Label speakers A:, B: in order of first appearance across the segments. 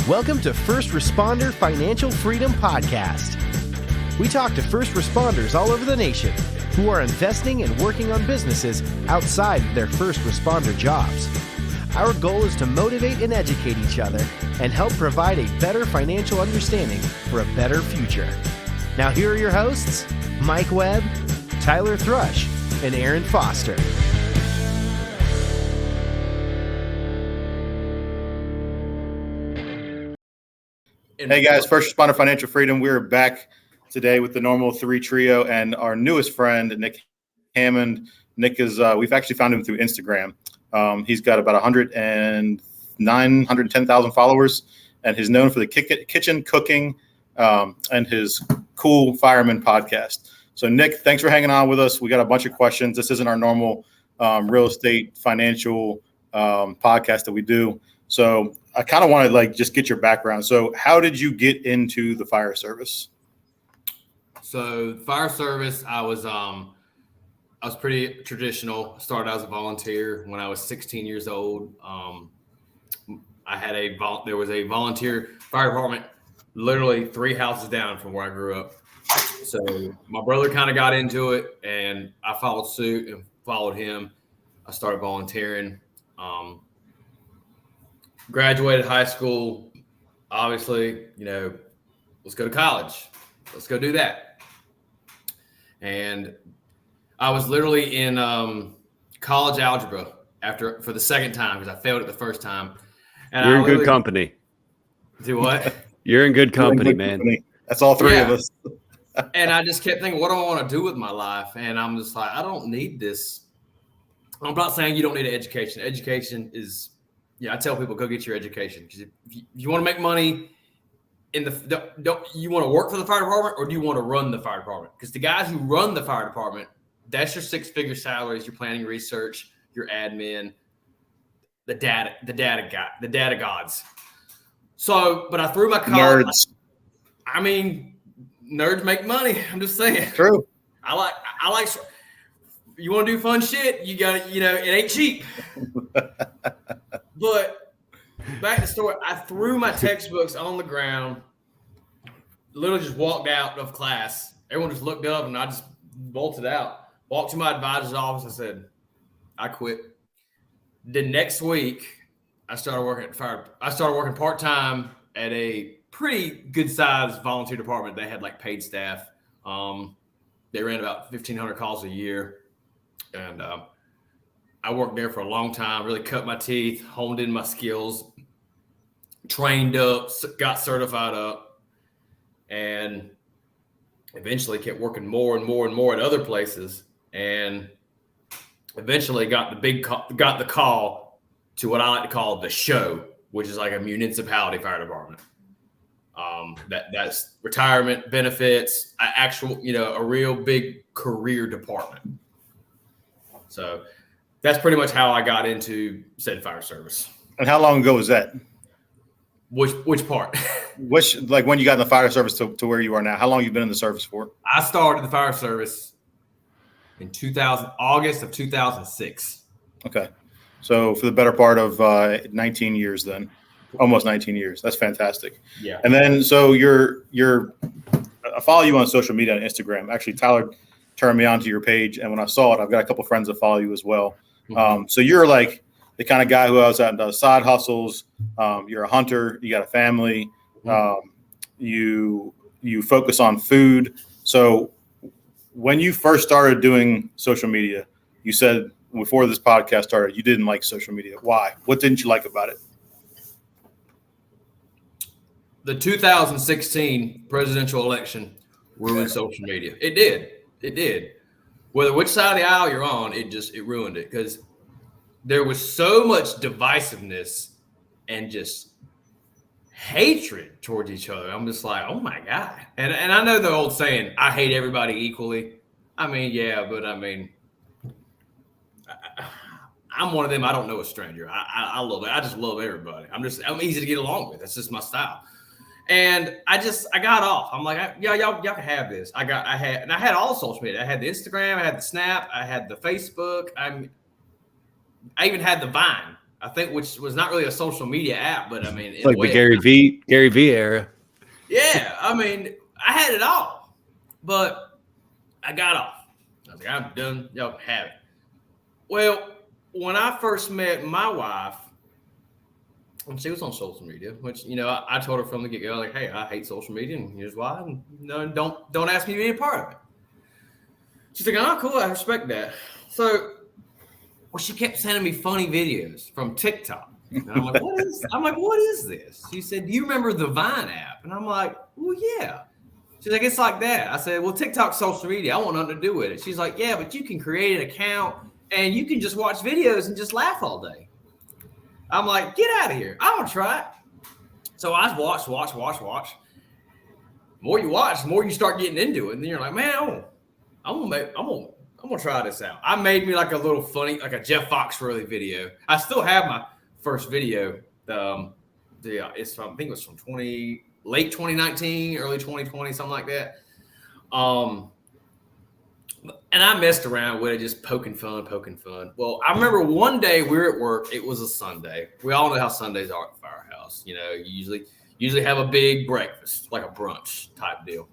A: Welcome to First Responder Financial Freedom Podcast. We talk to first responders all over the nation who are investing and working on businesses outside of their first responder jobs. Our goal is to motivate and educate each other and help provide a better financial understanding for a better future. Now here are your hosts, Mike Webb, Tyler Thrush, and Aaron Foster.
B: Hey guys, First Responder Financial Freedom. We're back today with the normal three trio and our newest friend, Nick Hammond. Nick is, we've actually found him through Instagram. He's got about 110,000 followers, and he's known for the kitchen cooking and his cool Fireman podcast. So Nick, thanks for hanging on with us. We got a bunch of questions. This isn't our normal real estate financial podcast that we do. So I kind of want to just get your background. So how did you get into the fire service?
C: So fire service, I was pretty traditional. Started as a volunteer when I was 16 years old. There was a volunteer fire department literally 3 houses down from where I grew up. So my brother kind of got into it and I followed suit and followed him. I started volunteering. Graduated high school, obviously, let's go to college. Let's go do that. And I was literally in college algebra for the second time because I failed it the first time. And
D: you're in good company.
C: Do what?
D: You're in good company, man.
B: Company. That's all three of us.
C: And I just kept thinking, what do I want to do with my life? And I'm just like, I don't need this. I'm not saying you don't need an education. Education is... I tell people, go get your education. Because if you want to make money you want to work for the fire department or do you want to run the fire department? Because the guys who run the fire department, that's your 6-figure salaries, your planning research, your admin, the data gods. So, but I threw my college.
B: Nerds.
C: I mean, nerds make money. I'm just saying.
B: True.
C: I like. You want to do fun shit? You got it ain't cheap. But back to the story, I threw my textbooks on the ground, literally just walked out of class. Everyone just looked up and I just bolted out. Walked to my advisor's office. I said, I quit. The next week, I started working at fire. I started working part-time at a pretty good-sized volunteer department. They had paid staff. They ran about 1,500 calls a year. And I worked there for a long time, really cut my teeth, honed in my skills, trained up, got certified up, and eventually kept working more and more and more at other places. And eventually got the call to what I like to call the show, which is like a municipality fire department. That's retirement benefits, a real big career department. So that's pretty much how I got into said fire service.
B: And how long ago was that?
C: Which part?
B: When you got in the fire service to where you are now? How long have you been in the service for?
C: I started the fire service in August of 2006. Okay.
B: So for the better part of 19 years then. Almost 19 years. That's fantastic.
C: Yeah.
B: And then so I follow you on social media on Instagram. Actually, Tyler turned me onto your page, and when I saw it, I've got a couple friends that follow you as well. Mm-hmm. So you're like the kind of guy who goes out and does side hustles. You're a hunter. You got a family. Mm-hmm. You focus on food. So when you first started doing social media, you said before this podcast started, you didn't like social media. Why? What didn't you like about it?
C: The 2016 presidential election ruined social media. It did. It did. Whether which side of the aisle you're on, it ruined it because there was so much divisiveness and just hatred towards each other. I'm just like, oh my God. And I know the old saying, I hate everybody equally. I mean, yeah, but I mean, I'm one of them. I don't know a stranger. I love it. I just love everybody. I'm easy to get along with. That's just my style. And I got off. I'm like, y'all can have this. I had all the social media. I had the Instagram, I had the Snap, I had the Facebook. I even had the Vine. I think, which was not really a social media app, but I mean,
D: Like the Gary V era.
C: Yeah, I mean, I had it all, but I got off. I was like, I'm done. Y'all can have it. Well, when I first met my wife, and she was on social media, which, you know, I told her from the get-go, like, hey, I hate social media, and here's why. And, you know, don't ask me to be a part of it. She's like, oh, cool, I respect that. So, well, she kept sending me funny videos from TikTok. And I'm like, what is this? She said, do you remember the Vine app? And I'm like, well, yeah. She's like, it's like that. I said, well, TikTok's social media. I want nothing to do with it. She's like, yeah, but you can create an account and you can just watch videos and just laugh all day. I'm like, get out of here. I want to try it. So I watch. The more you watch, the more you start getting into it. And then you're like, man, I'm gonna try this out. I made me like a little funny, like a Jeff Foxworthy video. I still have my first video. It's from, I think it was from late 2019, early 2020, something like that. And I messed around with it, just poking fun. Well, I remember one day we were at work. It was a Sunday. We all know how Sundays are at the firehouse. You know, you usually have a big breakfast, like a brunch type deal.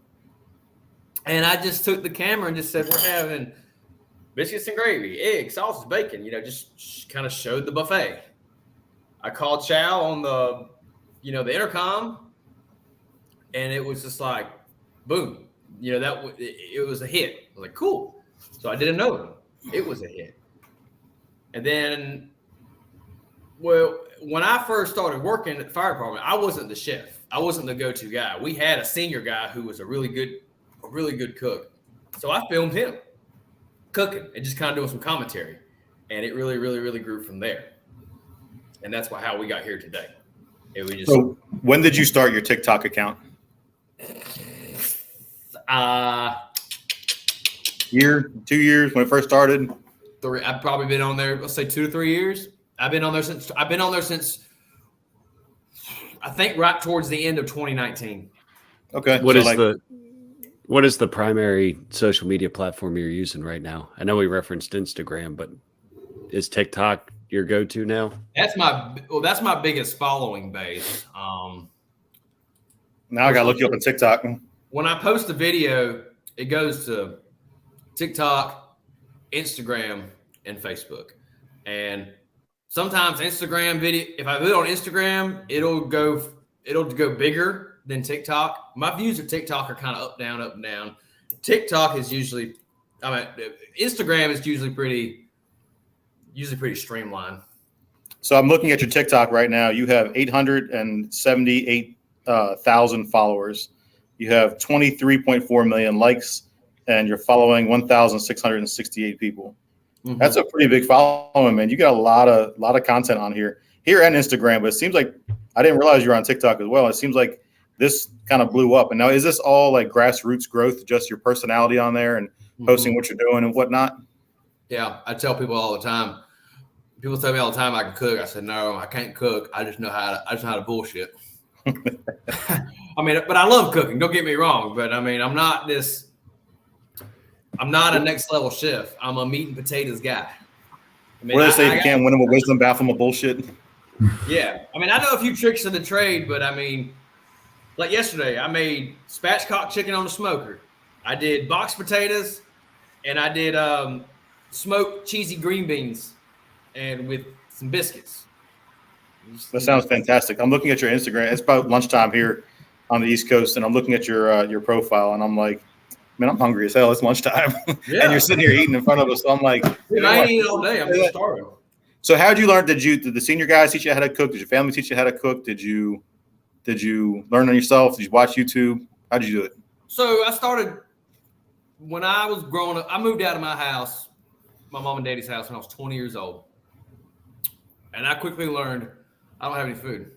C: And I just took the camera and just said, we're having biscuits and gravy, eggs, sausage, bacon, you know, just kind of showed the buffet. I called Chow on the intercom, and it was just like, boom, you know, it was a hit. I was like, cool. So I did another one. It was a hit. And then, well, when I first started working at the fire department, I wasn't the chef. I wasn't the go-to guy. We had a senior guy who was a really good cook. So I filmed him cooking and just kind of doing some commentary. And it really, really, really grew from there. And that's how we got here today.
B: So when did you start your TikTok account? Year, 2 years when it first started?
C: 3. I've probably been on there, let's say 2 to 3 years. I've been on there since I think right towards the end of 2019.
B: Okay.
D: What is the primary social media platform you're using right now? I know we referenced Instagram, but is TikTok your go-to now?
C: That's my biggest following base.
B: Now I gotta look you up on TikTok.
C: When I post a video, it goes to TikTok, Instagram, and Facebook. And sometimes Instagram video, if I do it on Instagram, it'll go bigger than TikTok. My views of TikTok are kind of up, down. TikTok is usually, Instagram is usually pretty streamlined.
B: So I'm looking at your TikTok right now. You have 878,000 followers. You have 23.4 million likes, and you're following 1,668 people. Mm-hmm. That's a pretty big following, man. You got a lot of content on here and Instagram, but it seems like I didn't realize you were on TikTok as well. It seems like this kind of blew up. And now is this all like grassroots growth, just your personality on there and posting what you're doing and whatnot?
C: Yeah, I tell people all the time. People tell me all the time I can cook. I said, no, I can't cook. I just know how to bullshit. But I love cooking. Don't get me wrong. But I'm not a next level chef. I'm a meat and potatoes guy.
B: What do they say? You can't win them with wisdom, baffle them with bullshit.
C: Yeah. I know a few tricks of the trade, but like yesterday, I made spatchcock chicken on the smoker. I did boxed potatoes, and I did smoked cheesy green beans and with some biscuits.
B: That sounds fantastic. I'm looking at your Instagram. It's about lunchtime here on the East Coast, and I'm looking at your profile, and I'm like, man, I'm hungry as hell. It's lunchtime. Yeah. And you're sitting here eating in front of us. So I'm like,
C: dude, I ain't eating all day. I'm just starving.
B: So how did you learn? Did the senior guys teach you how to cook? Did your family teach you how to cook? Did you learn on yourself? Did you watch YouTube? How did you do it?
C: So I started when I was growing up. I moved out of my house, my mom and daddy's house, when I was 20 years old. And I quickly learned I don't have any food.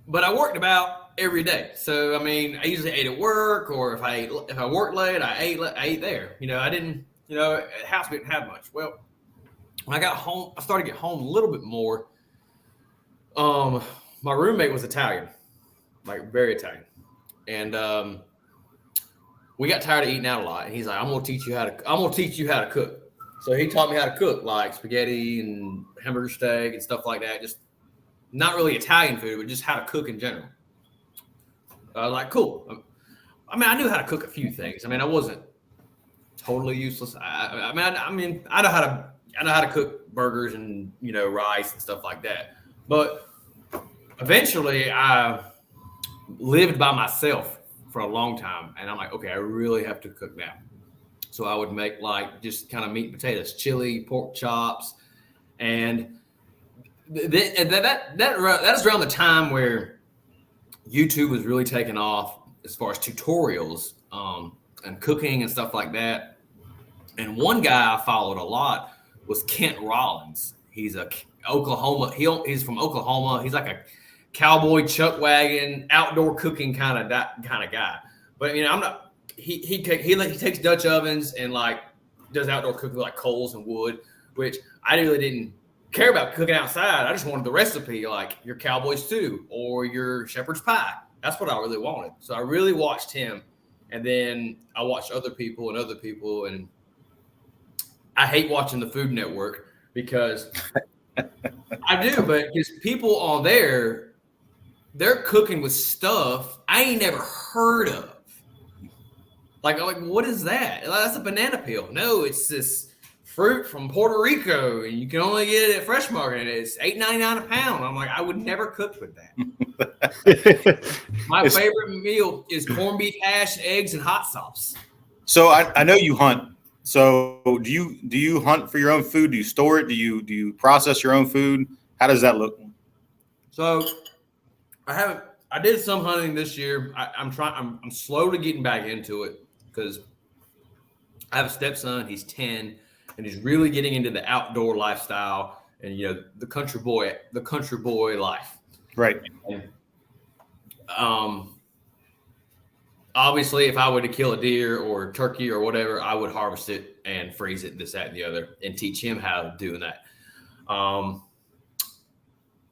C: But I worked about every day. So, I usually ate at work, or if I worked late, I ate there. I didn't, at the house we didn't have much. Well, when I got home, I started to get home a little bit more. My roommate was Italian, like very Italian. And we got tired of eating out a lot. And he's like, I'm gonna teach you how to cook. So he taught me how to cook, like spaghetti and hamburger steak and stuff like that. Just not really Italian food, but just how to cook in general. Like, cool. I mean, I knew how to cook a few things. I mean, I wasn't totally useless. I mean, I know how to cook burgers and rice and stuff like that. But eventually, I lived by myself for a long time, and I'm like, okay, I really have to cook now. So I would make like just kind of meat and potatoes, chili, pork chops, and that is around the time where YouTube was really taking off as far as tutorials and cooking and stuff like that. And one guy I followed a lot was Kent Rollins. He's he's from Oklahoma. He's like a cowboy chuck wagon, outdoor cooking kind of guy. But I'm not. He takes Dutch ovens and like does outdoor cooking like coals and wood, which I really didn't care about cooking outside. I just wanted the recipe, like your cowboy stew or your shepherd's pie. That's what I really wanted. So I really watched him, and then I watched other people, and I hate watching the Food Network because I do, but because people on there, they're cooking with stuff I ain't never heard of. Like, what is that? That's a banana peel. No, it's this fruit from Puerto Rico, and you can only get it at Fresh Market. It's $8.99 a pound. I'm like, I would never cook with that. My favorite meal is corned beef hash, eggs, and hot sauce.
B: So I know you hunt. So do you hunt for your own food? Do you store it? Do you process your own food? How does that look?
C: So I did some hunting this year. I'm slowly getting back into it because I have a stepson. He's 10, and he's really getting into the outdoor lifestyle and the country boy life.
B: Right.
C: And, obviously, if I were to kill a deer or a turkey or whatever, I would harvest it and freeze it, this, that, and the other, and teach him how to do that. And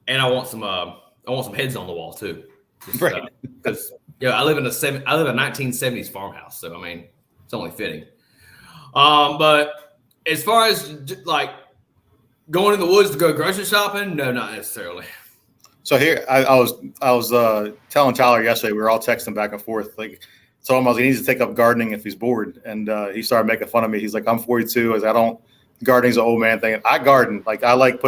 C: I want some heads on the wall too,
B: right?
C: Because I live in a 1970s farmhouse, so I mean it's only fitting. But as far as like going in the woods to go grocery shopping, no, not necessarily.
B: So here, I was telling Tyler yesterday, we were all texting back and forth. Like, told him I was he needs to take up gardening if he's bored, and he started making fun of me. He's like, I'm 42. Gardening's an old man thing. I garden. Like, I like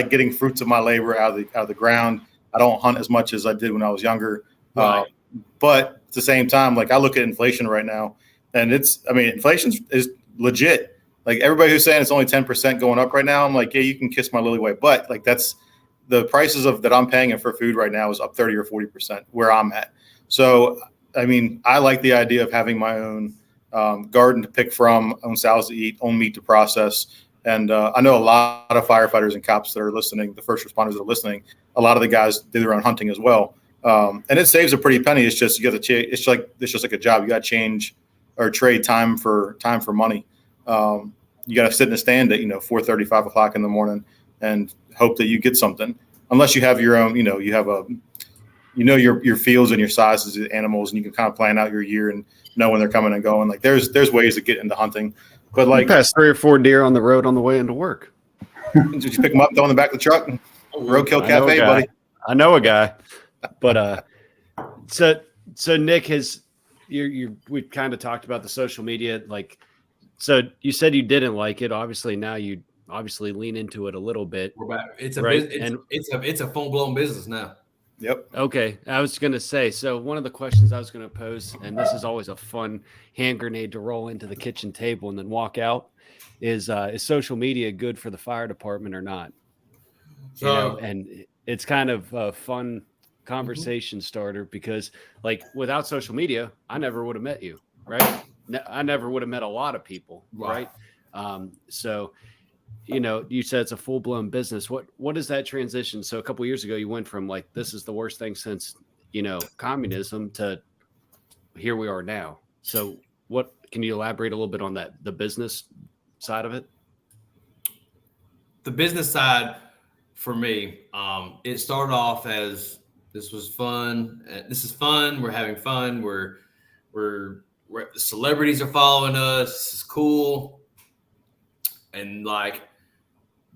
B: getting fruits of my labor out of the ground. I don't hunt as much as I did when I was younger.
C: Right.
B: But at the same time, like, I look at inflation right now, and inflation is legit. Like, everybody who's saying it's only 10% going up right now, I'm like, yeah, you can kiss my lily white butt. Like, that's the prices that I'm paying for food right now is up 30 or 40% where I'm at. So, I mean, I like the idea of having my own garden to pick from, own salads to eat, own meat to process. And I know a lot of firefighters and cops that are listening, the first responders that are listening, a lot of the guys do their own hunting as well. And it saves a pretty penny. It's just, it's just like a job. You got to change or trade time for money. You got to sit in a stand at, 4:30, 5 o'clock in the morning and hope that you get something, unless you have your own, you have your fields and your sizes of animals, and you can kind of plan out your year and know when they're coming and going. Like, there's ways to get into hunting, but like,
D: you pass 3 or 4 deer on the road on the way into work.
B: Did you pick them up, throw in the back of the truck? Roadkill Cafe, buddy.
D: I know a guy, but so Nick we kind of talked about the social media, like, so you said you didn't like it. Obviously now you lean into it a little bit.
C: We're back. It's a
D: right?
C: it's a full blown business now.
B: Yep.
D: Okay. I was going to say, so one of the questions I was going to pose, and this is always a fun hand grenade to roll into the kitchen table and then walk out, is social media good for the fire department or not?
C: So,
D: and it's kind of a fun conversation starter because, like, without social media, I never would have met you, right? I never would have met a lot of people, right? So, you said it's a full blown business. What is that transition? So a couple of years ago, you went from like, this is the worst thing since, communism, to here we are now. So what, can you elaborate a little bit on that, the business side of it?
C: The business side for me, it started off as, this was fun. This is fun. We're having fun. We're celebrities are following us. This is cool. and like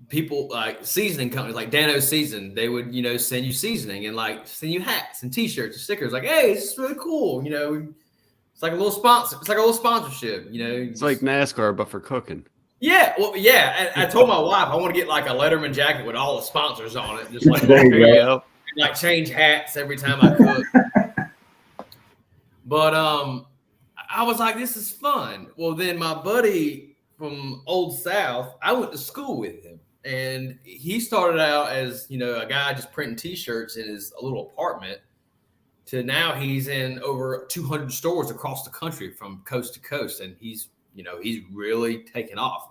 C: people like seasoning companies like Dano's Season, they would, send you seasoning and like send you hats and t-shirts and stickers like, hey, this is really cool. It's like a little sponsor. It's like a little sponsorship,
D: It's like NASCAR, but for cooking.
C: Yeah. Well, yeah. I told my wife I want to get like a Letterman jacket with all the sponsors on it. Just like,
E: There you go.
C: like change hats every time I cook. But I was like, this is fun. Well, then my buddy from Old South, I went to school with him. And he started out as, a guy just printing T-shirts in his little apartment to now he's in over 200 stores across the country from coast to coast. And he's really taken off.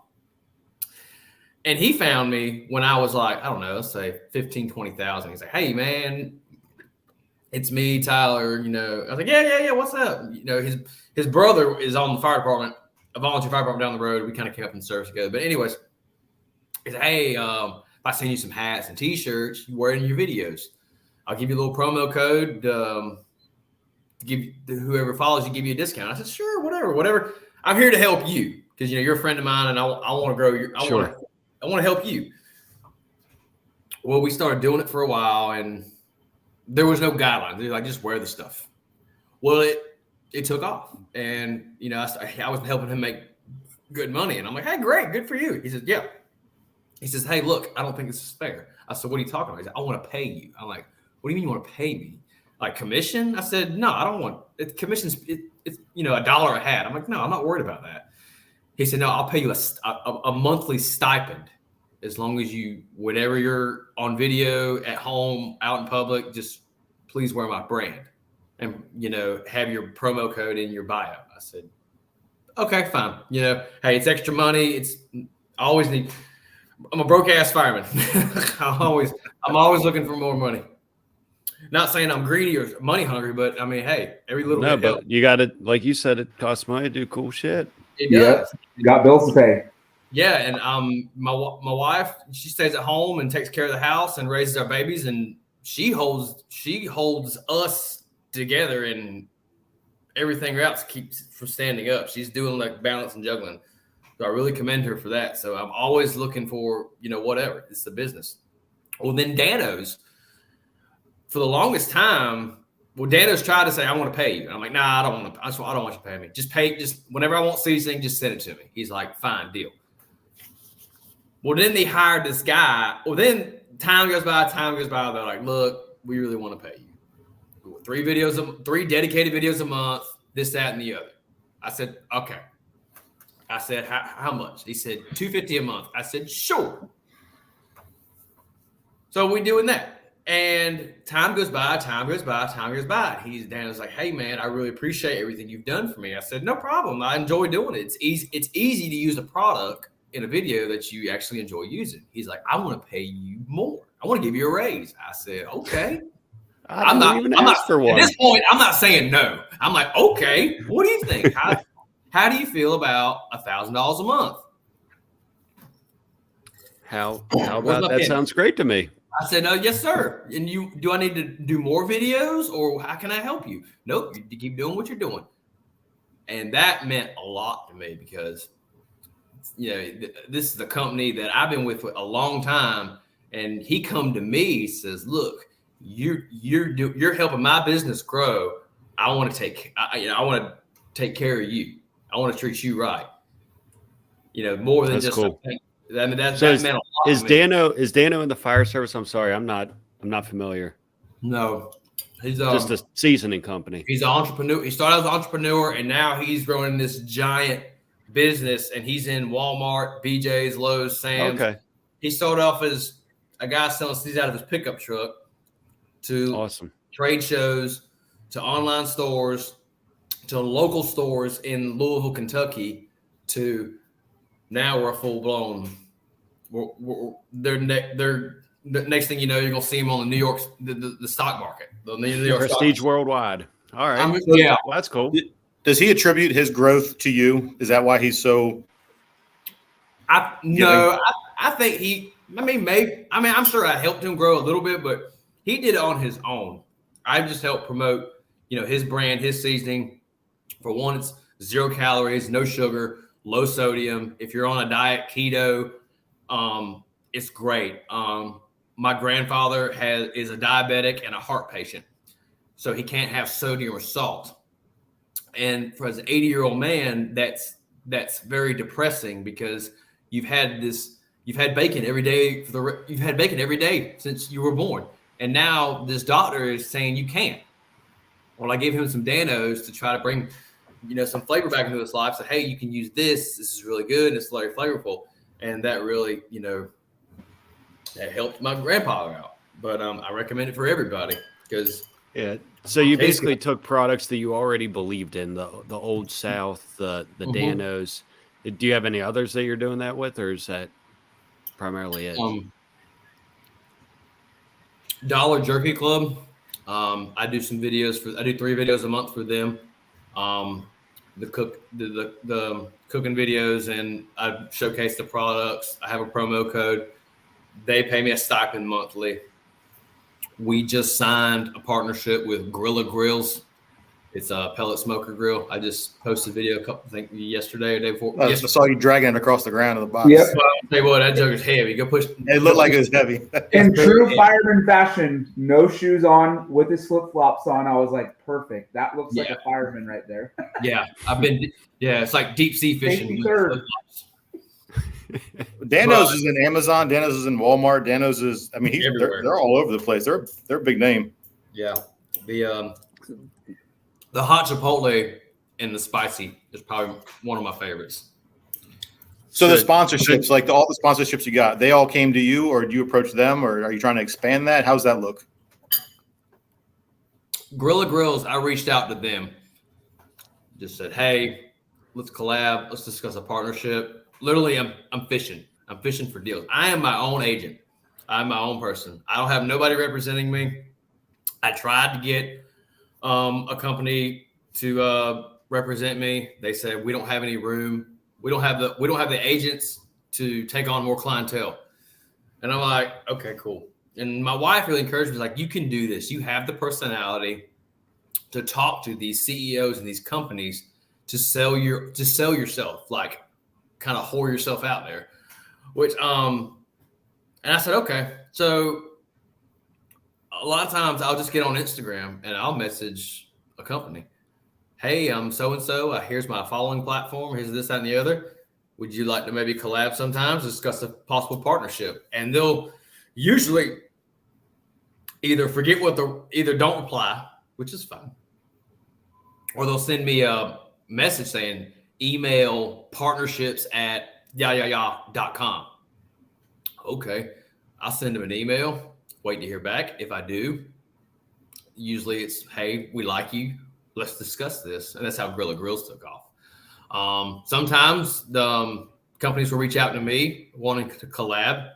C: And he found me when I was like, I don't know, let's say 15, 20,000. He's like, hey, man, it's me, Tyler. I was like, yeah. What's up? His brother is on the fire department, a volunteer fire department down the road. We kind of came up in service together. But anyways, he said, hey, if I send you some hats and T-shirts, you wear it in your videos. I'll give you a little promo code to give whoever follows you, give you a discount. I said, sure, whatever. I'm here to help you because you're a friend of mine, and I want to grow your. I want to help you. Well, we started doing it for a while, and there was no guidelines. They're like, just wear the stuff. Well, it took off, and I was helping him make good money, and I'm like, hey, great, good for you. He says, yeah. He says, hey, look, I don't think this is fair. I said, what are you talking about? He said, I want to pay you. I'm like, what do you mean you want to pay me? Like commission? I said, no, I don't want it. Commission's it's $1 a hat. I'm like, no, I'm not worried about that. He said, no, I'll pay you a monthly stipend as long as whenever you're on video, at home, out in public, just please wear my brand and, have your promo code in your bio. I said, okay, fine. Hey, it's extra money. I'm a broke ass fireman. I'm always looking for more money. Not saying I'm greedy or money hungry, but I mean, hey, every little bit
D: but
C: helps.
D: you got to, like you said, it costs money to do cool shit.
C: It does.
E: You got bills to pay.
C: Yeah, and my wife, she stays at home and takes care of the house and raises our babies, and she holds us together, and everything else keeps from standing up. She's doing like balance and juggling. So I really commend her for that. So I'm always looking for, whatever. It's the business. Well, then Dano's, for the longest time, Dano's tried to say, I want to pay you. And I'm like, nah, I don't want you to pay me. Just whenever I want seasoning, just send it to me. He's like, fine, deal. Well, then they hired this guy. Well, then time goes by. They're like, look, we really want to pay you. 3 dedicated videos a month, this, that, and the other. I said, okay. I said, how much? He said, $250 a month. I said, sure. So we doing that. And time goes by. Dano's like, hey, man, I really appreciate everything you've done for me. I said, no problem. I enjoy doing it. It's easy to use a product in a video that you actually enjoy using. He's like, I want to pay you more. I want to give you a raise. I said, okay. I'm not for one. At this point, I'm not saying no. I'm like, okay, what do you think? How do you feel about $1,000 a month?
D: How about that? Sounds great to me.
C: I said, yes, sir. And do I need to do more videos, or how can I help you? Nope, you keep doing what you're doing. And that meant a lot to me because, this is a company that I've been with a long time. And he come to me, says, look, you're helping my business grow. I want to take care of you. I want to treat you right. More than
D: that's
C: just
D: cool.
C: I mean, that
D: So
C: meant a lot.
D: Is Dano in the fire service? I'm sorry, I'm not familiar.
C: No, he's
D: just a seasoning company.
C: He's an entrepreneur. He started as an entrepreneur, and now he's growing this giant business. And he's in Walmart, BJ's, Lowe's, Sam's. Okay. He started off as a guy selling seeds out of his pickup truck to trade shows, to online stores, to local stores in Louisville, Kentucky, to now we're a full blown. They're the next thing you know, you're gonna see them on the New York the stock market, the New York
D: prestige worldwide. All right,
C: yeah,
D: well, that's cool.
B: Does he attribute his growth to you? Is that why he's so?
C: I think he. I'm sure I helped him grow a little bit, but he did it on his own. I just helped promote, his brand, his seasoning. For one, it's 0 calories, no sugar, low sodium. If you're on a diet keto, it's great. My grandfather is a diabetic and a heart patient, so he can't have sodium or salt. And for an 80-year-old man, that's very depressing because you've had bacon every day you've had bacon every day since you were born, and now this doctor is saying you can't. Well, I gave him some Danos to try to bring, some flavor back into his life. So, hey, you can use this. This is really good. And it's very flavorful, and that really, that helped my grandfather out. But I recommend it for everybody because.
D: Yeah. So you basically took products that you already believed in, the Old South, the Danos. Do you have any others that you're doing that with, or is that primarily it?
C: Dollar Jerky Club. I do some videos I do 3 videos a month for them. The cooking videos, and I showcase the products. I have a promo code. They pay me a stipend monthly. We just signed a partnership with Gorilla Grills. It's a pellet smoker grill. I just posted a video yesterday or day before.
B: I saw you dragging it across the ground of the box.
E: Yep.
C: Well, I'll tell you what, that joker's heavy. Go push.
B: It looked like it was heavy.
E: In true fireman fashion, no shoes on with his flip flops on. I was like, perfect. That looks like a fireman right there.
C: Yeah, it's like deep sea fishing.
B: Danos is in Amazon. Danos is in Walmart. Danos is, they're all over the place. They're a big name.
C: Yeah. The hot chipotle and the spicy is probably one of my favorites.
B: So the sponsorships, like all the sponsorships you got, they all came to you, or do you approach them, or are you trying to expand that? How's that look?
C: Gorilla Grills, I reached out to them. Just said, hey, let's collab. Let's discuss a partnership. Literally, I'm fishing. I'm fishing for deals. I am my own agent. I'm my own person. I don't have nobody representing me. I tried to get a company to represent me. They said we don't have any room. We don't have the agents to take on more clientele. And I'm like, okay, cool. And my wife really encouraged me, like, you can do this. You have the personality to talk to these CEOs and these companies to sell yourself, like kind of whore yourself out there. Which and I said, okay. So a lot of times I'll just get on Instagram and I'll message a company. Hey, I'm so-and-so. Here's my following platform. Here's this, that, and the other. Would you like to maybe collab sometimes, discuss a possible partnership? And they'll usually either don't reply, which is fine, or they'll send me a message saying email partnerships@yah.com. Okay. I'll send them an email, wait to hear back. If I do, usually it's, hey, we like you. Let's discuss this. And that's how Gorilla Grills took off. Sometimes the companies will reach out to me wanting to collab.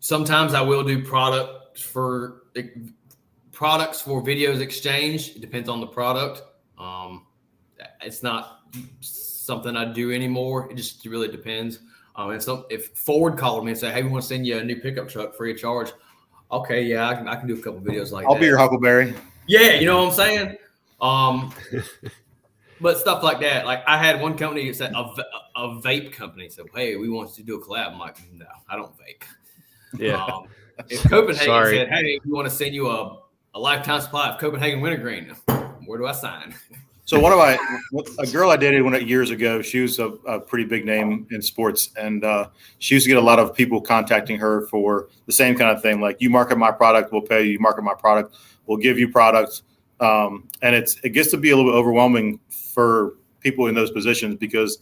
C: Sometimes I will do products for videos exchange. It depends on the product. It's not something I do anymore. It just really depends. If Ford called me and said, hey, we want to send you a new pickup truck free of charge. Okay, yeah, I can do a couple videos like that.
B: I'll be your Huckleberry.
C: Yeah, you know what I'm saying? But stuff like that. Like I had one company that said a vape company said, hey, we want to do a collab. I'm like, no, I don't vape.
D: Yeah.
C: If Copenhagen said, hey, we want to send you a lifetime supply of Copenhagen wintergreen, where do I sign?
B: So a girl I dated years ago, she was a pretty big name in sports, and she used to get a lot of people contacting her for the same kind of thing. Like, you market my product, we'll pay you. You market my product, we'll give you products. And it gets to be a little bit overwhelming for people in those positions because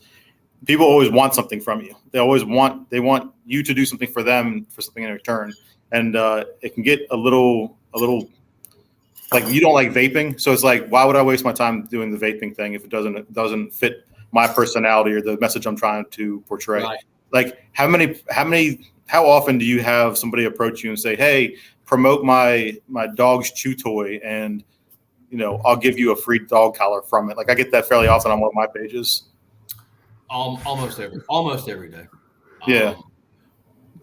B: people always want something from you. They want you to do something for them, for something in return. And it can get a little like, you don't like vaping. So it's like, why would I waste my time doing the vaping thing if it doesn't fit my personality or the message I'm trying to portray? Right. Like, how often do you have somebody approach you and say, hey, promote my dog's chew toy and, I'll give you a free dog collar from it? Like, I get that fairly often on one of my pages.
C: Almost every day.
B: Yeah.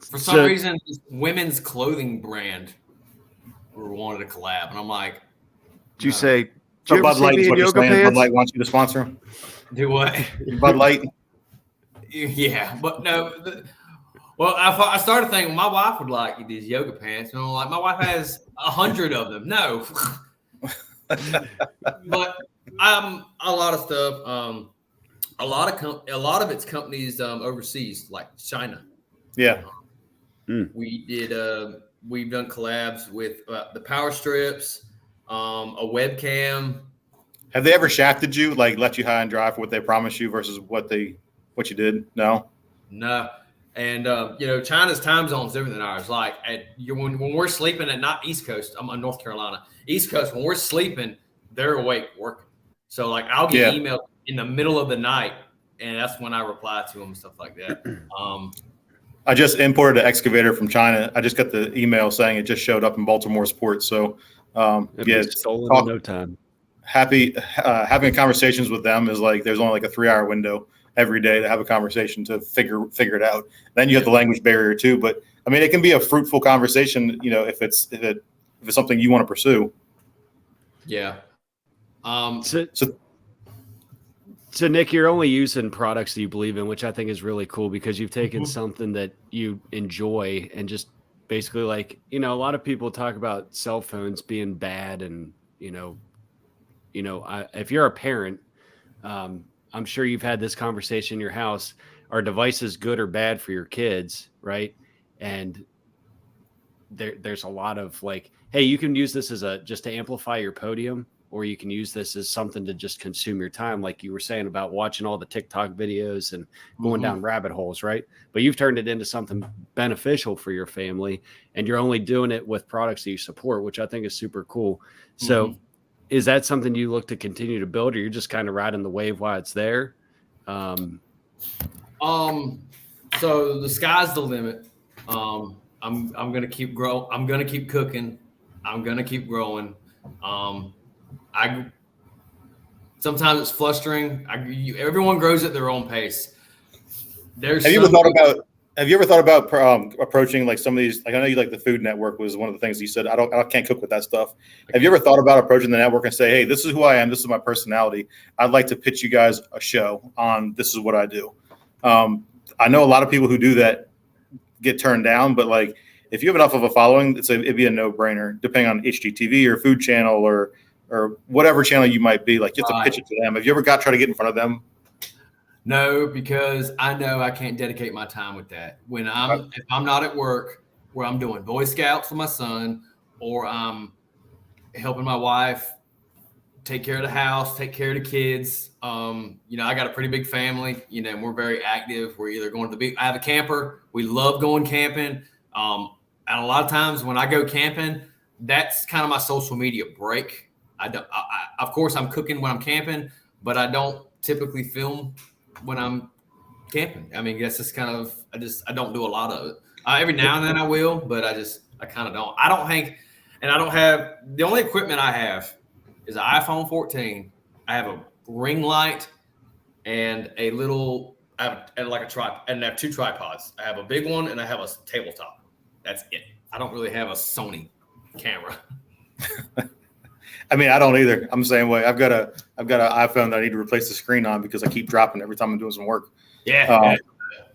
C: For some reason, this women's clothing brand wanted to collab, and I'm like,
D: did you say Did you
B: Bud
D: ever see
B: Light
D: me
B: is
D: in
B: what you're
D: yoga
B: saying. Bud
D: pants?
B: Light wants you to sponsor him.
C: Do what?
B: Bud Light.
C: Yeah, but no. Well, I started thinking my wife would like these yoga pants, and I'm like, my wife has 100 of them. No, but a lot of stuff. A lot of it's companies overseas, like China.
B: Yeah.
C: We did. We've done collabs with the power strips, a webcam.
B: Have they ever shafted you, like let you high and dry for what they promised you versus what you did? No.
C: No. And China's time zone is different than ours. Like when we're sleeping at not East Coast, I'm on North Carolina. East Coast, when we're sleeping, they're awake working. So like I'll get emailed in the middle of the night, and that's when I reply to them and stuff like that.
B: I just imported an excavator from China. I just got the email saying it just showed up in Baltimore Sports. So
D: it's stolen in no time.
B: Happy having conversations with them is like there's only like a 3-hour window every day to have a conversation to figure it out. Then you have the language barrier too. But I mean, it can be a fruitful conversation, if it's something you want to pursue.
C: Yeah.
D: So Nick, you're only using products that you believe in, which I think is really cool because you've taken something that you enjoy and just basically like, a lot of people talk about cell phones being bad and, if you're a parent, I'm sure you've had this conversation in your house. Are devices good or bad for your kids, right? And there's a lot of like, hey, you can use this as just to amplify your podium, or you can use this as something to just consume your time, like you were saying about watching all the TikTok videos and going down rabbit holes, right? But you've turned it into something beneficial for your family, and you're only doing it with products that you support, which I think is super cool. So is that something you look to continue to build, or you're just kind of riding the wave while it's there?
C: So the sky's the limit. I'm gonna keep growing. I'm gonna keep cooking. I'm gonna keep growing. Sometimes it's frustrating. Everyone grows at their own pace. Have you
B: ever thought about approaching like some of these? Like I know you like the Food Network was one of the things you said. I can't cook with that stuff. Have you ever thought about approaching the network and say, hey, this is who I am. This is my personality. I'd like to pitch you guys a show on this is what I do. I know a lot of people who do that get turned down, but like if you have enough of a following, it'd be a no-brainer. Depending on HGTV or Food Channel or whatever channel you might be, like you have to pitch it to them. Have you ever try to get in front of them?
C: No, because I know I can't dedicate my time with that. If I'm not at work where I'm doing Boy Scouts for my son, or I'm helping my wife take care of the house, take care of the kids. I got a pretty big family, and we're very active. We're either going to the beach. I have a camper. We love going camping. And a lot of times when I go camping, that's kind of my social media break. Of course, I'm cooking when I'm camping, but I don't typically film when I'm camping. I mean, that's just kind of, I don't do a lot of it. Every now and then I will, but I kind of don't. I don't hang, and I don't have, the only equipment I have is an iPhone 14. I have a ring light and a little, and like a tripod, and I have 2 tripods. I have a big one and I have a tabletop. That's it. I don't really have a Sony camera.
B: I mean, I don't either. I'm the same way. I've got an iPhone that I need to replace the screen on because I keep dropping every time I'm doing some work.
C: Yeah.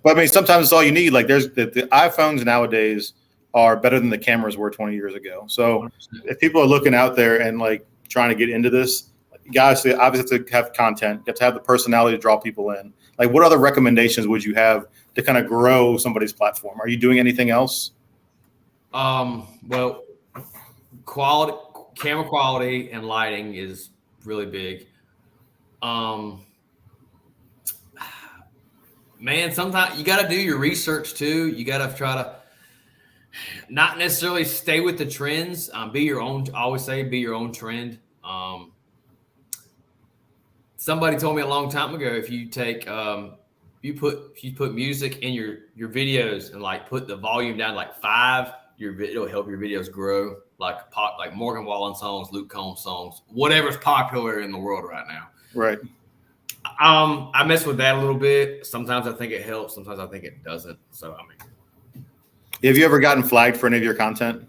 B: But I mean, sometimes it's all you need. Like there's the iPhones nowadays are better than the cameras were 20 years ago. So 100%. If people are looking out there and like trying to get into this, you guys obviously have to have content. You have to have the personality to draw people in. Like what other recommendations would you have to kind of grow somebody's platform? Are you doing anything else?
C: Well, camera quality and lighting is really big. Man, sometimes you got to do your research too. You got to try to not necessarily stay with the trends. Be your own. I always say be your own trend. Somebody told me a long time ago, if you take you put music in your videos and like put the volume down like 5, it'll help your videos grow. Like Morgan Wallen songs, Luke Combs songs, whatever's popular in the world right now.
B: Right.
C: I mess with that a little bit. Sometimes I think it helps. Sometimes I think it doesn't. So, I mean.
B: Have you ever gotten flagged for any of your content?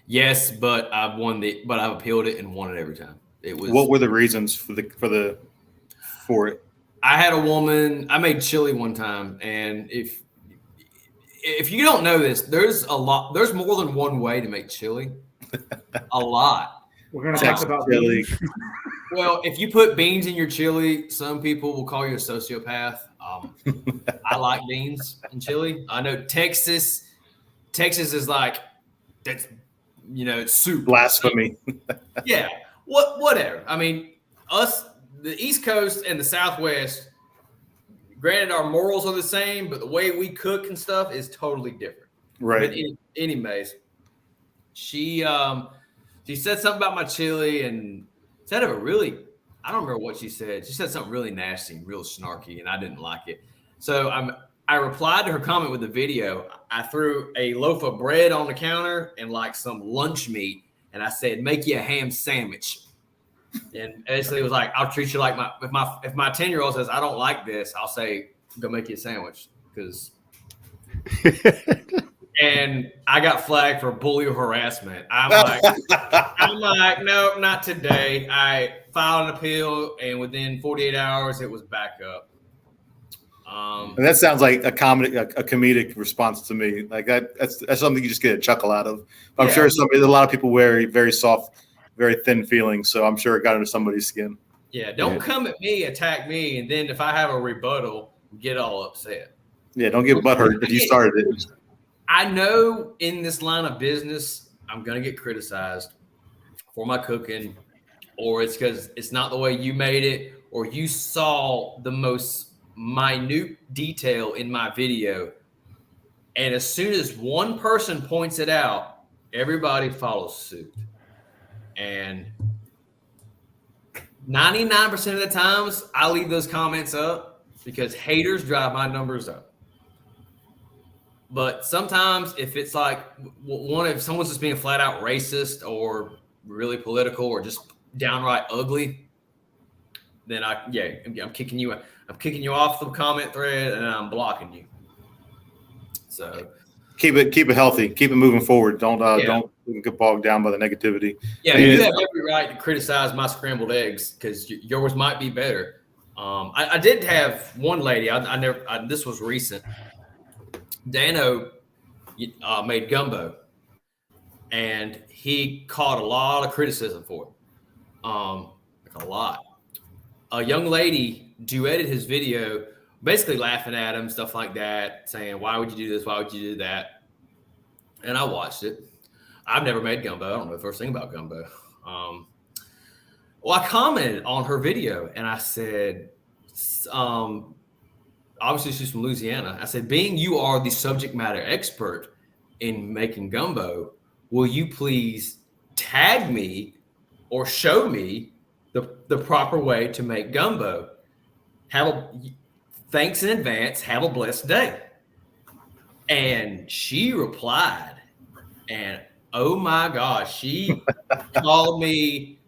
C: Yes, but I've appealed it and won it every time. It was.
B: What were the reasons for it?
C: I had a woman. I made chili one time, and if you don't know this, there's more than one way to make chili. A lot.
E: We're gonna talk about
B: chili.
C: Well, if you put beans in your chili, some people will call you a sociopath. I like beans in chili. I know Texas is like that's it's soup.
B: Blasphemy.
C: Yeah. Whatever. I mean, us, the East Coast and the Southwest. Granted, our morals are the same, but the way we cook and stuff is totally different.
B: Right.
C: But anyways, she said something about my chili and said I don't remember what she said. She said something really nasty and real snarky, and I didn't like it. So I replied to her comment with a video. I threw a loaf of bread on the counter and like some lunch meat, and I said, "Make you a ham sandwich." And basically it was like, I'll treat you like if my 10-year-old says I don't like this, I'll say, go make you a sandwich. And I got flagged for bully harassment. I'm like, no, not today. I filed an appeal, and within 48 hours it was back up.
B: And that sounds like a comedic response to me. Like that's something you just get a chuckle out of. I'm sure a lot of people wear very soft, very thin feelings, so I'm sure it got into somebody's skin.
C: Yeah, don't come at me, attack me, and then if I have a rebuttal, get all upset.
B: Yeah, don't get butthurt if you started it.
C: I know in this line of business, I'm going to get criticized for my cooking, or it's because it's not the way you made it, or you saw the most minute detail in my video. And as soon as one person points it out, everybody follows suit. And 99% of the times, I leave those comments up because haters drive my numbers up. But sometimes if it's like if someone's just being flat out racist or really political or just downright ugly, then I'm kicking you. I'm kicking you off the comment thread and I'm blocking you. So
B: keep it healthy. Keep it moving forward. Don't get bogged down by the negativity.
C: Yeah, you have every right to criticize my scrambled eggs because yours might be better. I did have one lady. This was recent. Dano made gumbo, and he caught a lot of criticism for it. Like a lot. A young lady duetted his video, basically laughing at him, stuff like that, saying, "Why would you do this? Why would you do that?" And I watched it. I've never made gumbo. I don't know the first thing about gumbo. Well, I commented on her video, and I said, obviously she's from Louisiana. I said, being you are the subject matter expert in making gumbo, will you please tag me or show me the proper way to make gumbo? Thanks in advance. Have a blessed day. And she replied, and oh my gosh, she called me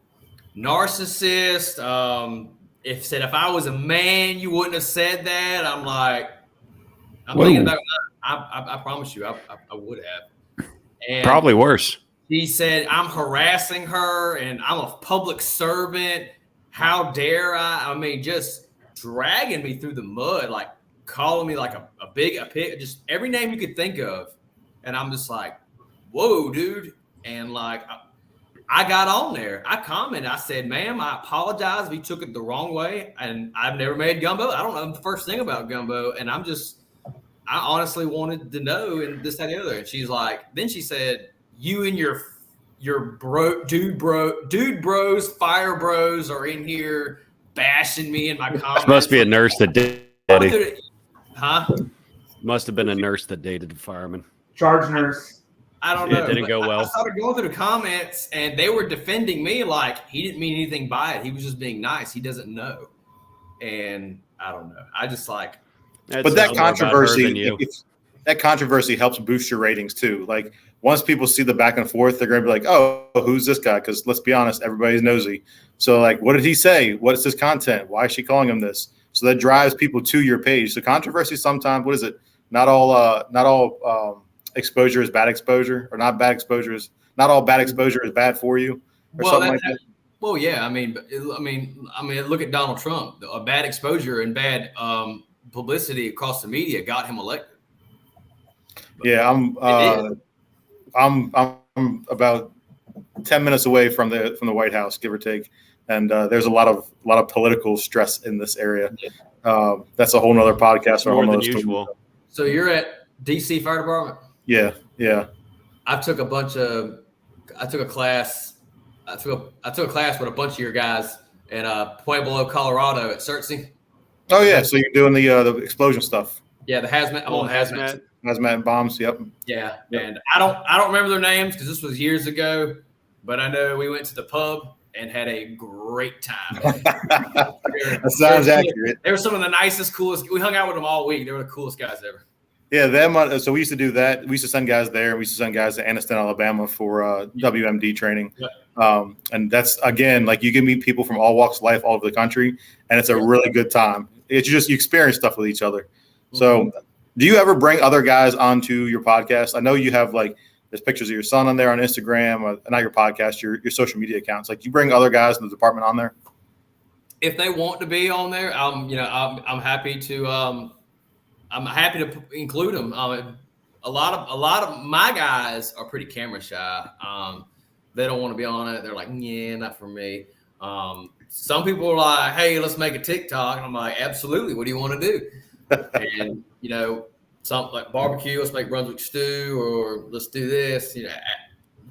C: narcissist. Said if I was a man, you wouldn't have said that. I'm like, thinking about it. I promise you, I would have. And
D: probably worse.
C: He said I'm harassing her and I'm a public servant. How dare I? I mean, just dragging me through the mud, like calling me like a pig, just every name you could think of. And I'm just like, whoa, dude. And like, I got on there. I commented. I said, ma'am, I apologize if you took it the wrong way. And I've never made gumbo. I don't know the first thing about gumbo. And I honestly wanted to know and this, that, and the other. And she's like, then she said, you and your dude bros, fire bros are in here bashing me in my comments.
D: Must be a nurse that did it.
C: Huh?
D: Must have been a nurse that dated the fireman.
E: Charge nurse.
C: I don't know.
D: It didn't go well.
C: I started going through the comments, and they were defending me like he didn't mean anything by it. He was just being nice. He doesn't know. And I don't know. I just like.
B: But that controversy helps boost your ratings too. Like once people see the back and forth, they're going to be like, "Oh, who's this guy?" Because let's be honest, everybody's nosy. So like, what did he say? What is his content? Why is she calling him this? So that drives people to your page. So controversy sometimes, what is it? Not all exposure is bad exposure, or not bad exposure is not all bad exposure is bad for you, or something like that.
C: Well, yeah. I mean, look at Donald Trump. A bad exposure and bad publicity across the media got him elected.
B: Yeah, I'm about 10 minutes away from the White House, give or take, and there's a lot of political stress in this area. Yeah. That's a whole nother podcast.
D: More than usual.
C: So you're at DC Fire Department?
B: Yeah.
C: I took a class. I took a class with a bunch of your guys at Pueblo, Colorado at CERTC.
B: Oh yeah, so you're doing the explosion stuff.
C: Yeah, the hazmat. I'm on hazmat.
B: Hazmat and bombs. Yep.
C: Yeah, and I don't remember their names because this was years ago, but I know we went to the pub and had a great time.
B: That sounds accurate.
C: They were some of the nicest, coolest. We hung out with them all week. They were the coolest guys ever.
B: Yeah, them. So we used to do that. We used to send guys there. We used to send guys to Anniston, Alabama for WMD training. Yeah. And that's, again, like you can meet people from all walks of life all over the country, and it's a really good time. It's just you experience stuff with each other. So do you ever bring other guys onto your podcast? I know you have there's pictures of your son on there on Instagram, not your podcast, your social media accounts. Like you bring other guys in the department on there?
C: If they want to be on there, I'm happy to include them. A lot of my guys are pretty camera shy. They don't want to be on it. They're like, yeah, not for me. Some people are like, hey, let's make a TikTok. And I'm like, absolutely. What do you want to do? And, something like barbecue, let's make Brunswick stew, or let's do this. If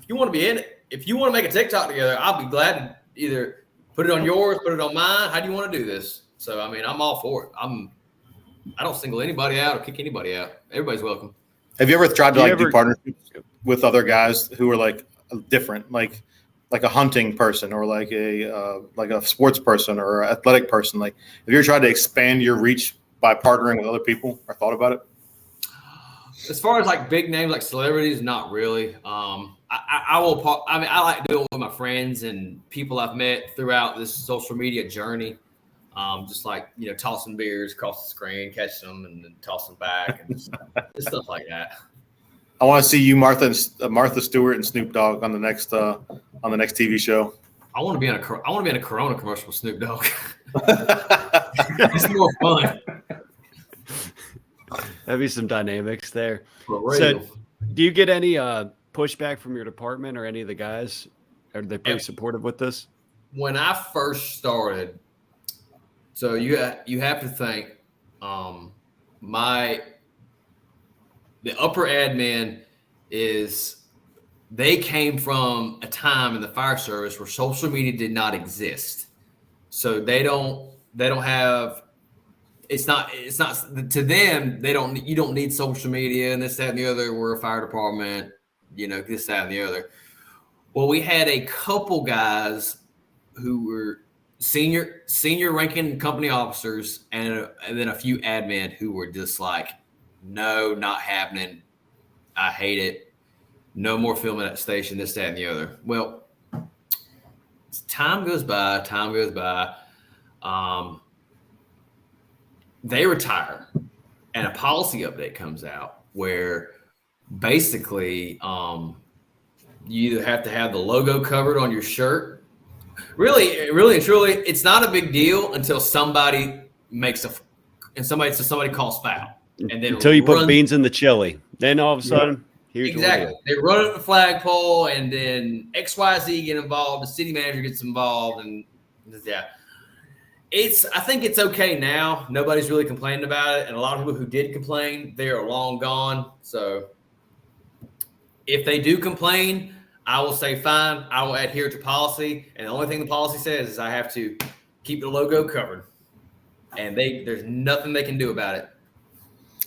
C: you want to be in it, if you want to make a TikTok together, I'll be glad to either put it on yours, put it on mine. How do you want to do this? So, I mean, I'm all for it. I don't single anybody out or kick anybody out. Everybody's welcome.
B: Have you ever tried to do partnerships with other guys who are different, like a hunting person or like a sports person or an athletic person? Like, have you ever tried to expand your reach by partnering with other people or thought about it?
C: As far as big names like celebrities, not really. I like doing it with my friends and people I've met throughout this social media journey. Just tossing beers across the screen, catch them and then toss them back and just stuff like that.
B: I want to see you, Martha Stewart and Snoop Dogg on the next TV show.
C: I want to be in a Corona commercial with Snoop Dogg. It's more fun.
D: That'd be some dynamics there. So, do you get any pushback from your department or any of the guys? Are they pretty supportive with this? When I first started, so you have to think, the upper admin they came from a time in the fire service where social media did not exist. So they don't have. It's not to them. You don't need social media and this, that, and the other. We're a fire department, this, that, and the other. Well, we had a couple guys who were senior ranking company officers and then a few admin who were just like, no, not happening. I hate it. No more filming at the station, this, that, and the other. Well, time goes by. They retire and a policy update comes out where basically you either have to have the logo covered on your shirt. Really and truly, it's not a big deal until somebody somebody calls foul. And then until you put beans in the chili. Then all of a sudden, exactly. They run up the flagpole and then XYZ get involved, the city manager gets involved, and yeah. I think it's okay now. Nobody's really complaining about it. And a lot of people who did complain, they are long gone. So if they do complain, I will say, fine, I will adhere to policy. And the only thing the policy says is I have to keep the logo covered. And there's nothing they can do about it.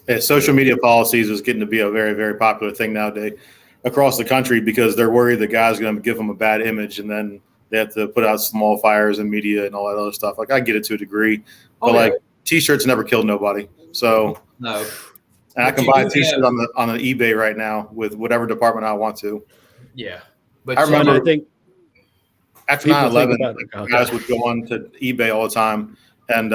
B: Yeah, social media policies is getting to be a very, very popular thing nowadays across the country because they're worried the guy's going to give them a bad image and then they have to put out small fires in media and all that other stuff. Like I get it to a degree, but T-shirts never killed nobody. So
C: no,
B: and I can buy a T-shirt on the eBay right now with whatever department I want to.
C: Yeah, but
B: I remember after 9/11, guys would go on to eBay all the time and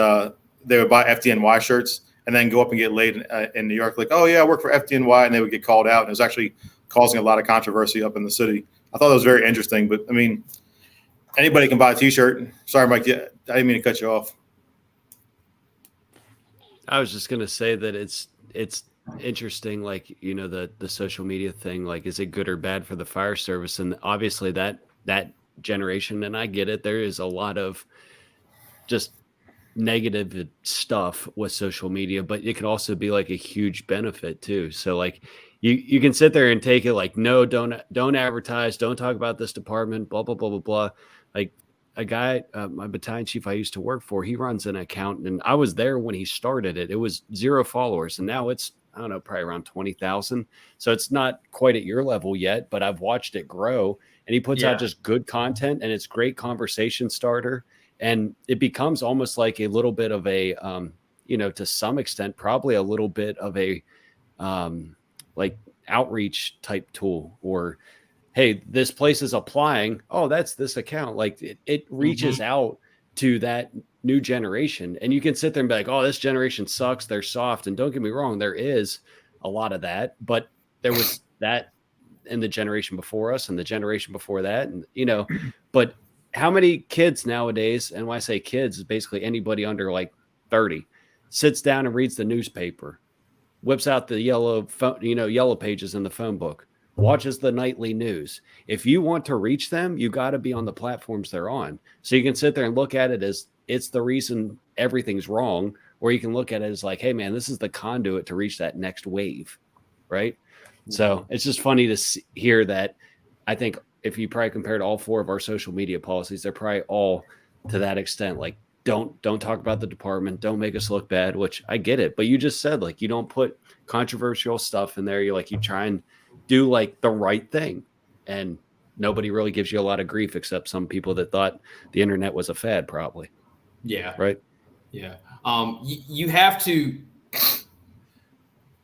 B: they would buy FDNY shirts and then go up and get laid in New York. Like, oh yeah, I work for FDNY, and they would get called out, and it was actually causing a lot of controversy up in the city. I thought that was very interesting, but I mean, anybody can buy a T-shirt. Sorry, Mike, I didn't mean to cut you off.
D: I was just gonna say that it's interesting, like, you know, the social media thing, like, is it good or bad for the fire service? And obviously that generation, and I get it, there is a lot of just negative stuff with social media, but it could also be like a huge benefit too. So like you can sit there and take it like, no, don't advertise, don't talk about this department, blah blah blah blah blah. Like a guy, my battalion chief I used to work for, he runs an account, and I was there when he started it. It was 0 followers, and now it's, I don't know, probably around 20,000. So it's not quite at your level yet, but I've watched it grow, and he puts out just good content, and it's great conversation starter. And it becomes almost like a little bit of a, you know, to some extent, probably a little bit of a like outreach type tool, or, hey, this place is applying. Oh, that's this account. Like it reaches out to that new generation. And you can sit there and be like, oh, this generation sucks, they're soft. And don't get me wrong, there is a lot of that, but there was that in the generation before us and the generation before that. And, you know, but how many kids nowadays, and when I say kids, is basically anybody under like 30, sits down and reads the newspaper, whips out the yellow phone, you know, yellow pages in the phone book, watches the nightly news. If you want to reach them, you got to be on the platforms they're on. So you can sit there and look at it as it's the reason everything's wrong, or you can look at it as like, hey man, this is the conduit to reach that next wave, right? So it's just funny to hear that. I think if you probably compared all 4 of our social media policies, they're probably all to that extent. Like, don't talk about the department. Don't make us look bad, which I get it. But you just said, like, you don't put controversial stuff in there. You try and do like the right thing. And nobody really gives you a lot of grief except some people that thought the internet was a fad, probably.
C: Yeah.
D: Right.
C: Yeah. You have to,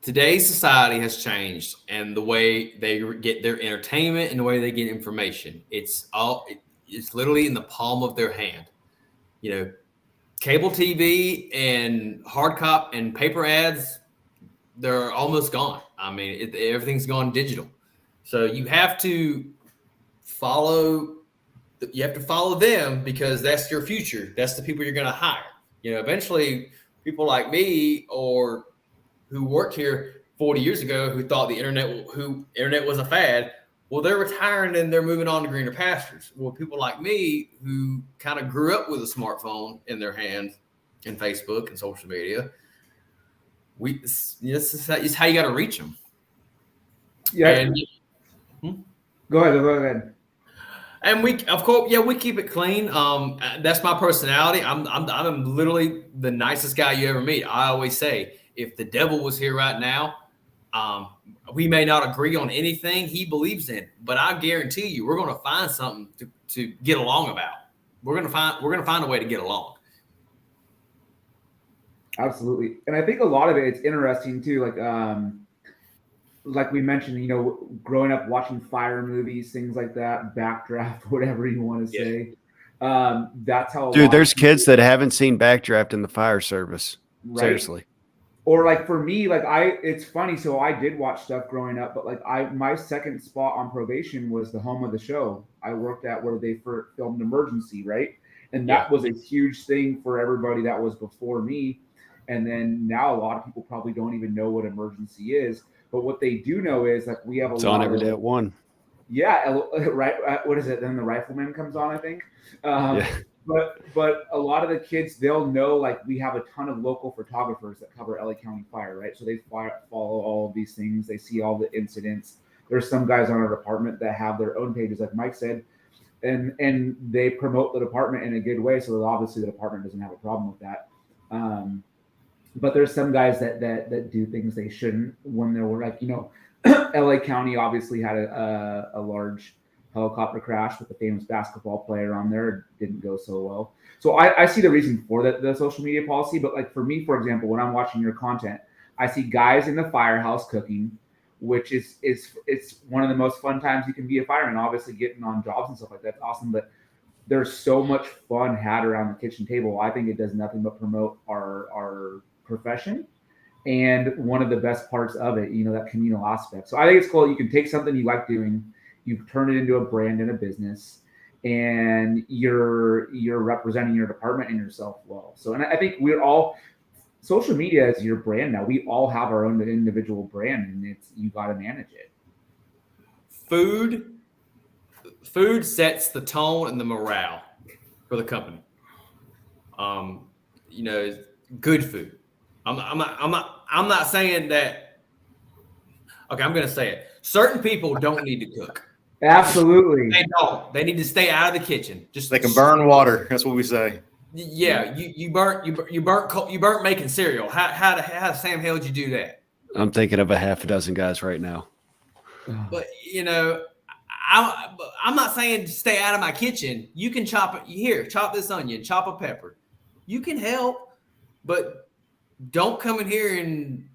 C: today's society has changed, and the way they get their entertainment and the way they get information, it's literally in the palm of their hand. You know, cable TV and hard copy and paper ads, they're almost gone. I mean, everything's gone digital. So you have to follow them, because that's your future. That's the people you're going to hire. You know, eventually people like me, or who worked here 40 years ago, who thought the internet was a fad, well, they're retiring and they're moving on to greener pastures. Well, people like me, who kind of grew up with a smartphone in their hand and Facebook and social media, this is how you got to reach them.
E: Yeah.
C: And,
E: Go ahead.
C: And we keep it clean. That's my personality. I'm literally the nicest guy you ever meet. I always say, if the devil was here right now, we may not agree on anything he believes in, but I guarantee you, we're going to find something to get along about. We're going to find a way to get along.
E: Absolutely. And I think a lot of it's interesting too. Like we mentioned, you know, growing up watching fire movies, things like that, Backdraft, whatever you want to say. That's how.
D: Dude, there's kids that haven't seen Backdraft in the fire service. Right? Seriously.
E: Or like for me, it's funny. So I did watch stuff growing up, but my second spot on probation was the home of the show. I worked at where they filmed Emergency, right? And that was a huge thing for everybody that was before me. And then now a lot of people probably don't even know what Emergency is. But what they do know is like we have
D: it's on every day at 1.
E: Yeah, right. What is it? Then the Rifleman comes on, I think. But a lot of the kids, they'll know, like, we have a ton of local photographers that cover LA County Fire, right? So they follow all of these things. They see all the incidents. There's some guys on our department that have their own pages, like Mike said, and they promote the department in a good way. So obviously the department doesn't have a problem with that. But there's some guys that do things they shouldn't, when they were like, you know, LA County obviously had a large helicopter crash with a famous basketball player on there. It didn't go so well. So I see the reason for the social media policy. But like for me, for example, when I'm watching your content, I see guys in the firehouse cooking, which is it's one of the most fun times you can be a fireman. Obviously, getting on jobs and stuff like that's awesome. But there's so much fun had around the kitchen table. I think it does nothing but promote our profession. and one of the best parts of it, that communal aspect. So I think it's cool. You can take something you like doing, you turn it into a brand and a business, and you're representing your department and yourself well. So, and I think social media is your brand now. We all have our own individual brand, and you got to manage it.
C: Food sets the tone and the morale for the company. Good food. I'm not saying that. Okay, I'm going to say it. Certain people don't need to cook.
E: Absolutely.
C: They don't. They need to stay out of the kitchen. Just
B: they can burn water. That's what we say.
C: Yeah, you burnt making cereal. How Sam hell did you do that?
D: I'm thinking of a half a dozen guys right now.
C: But I'm not saying stay out of my kitchen. You can chop this onion, chop a pepper. You can help, but don't come in here and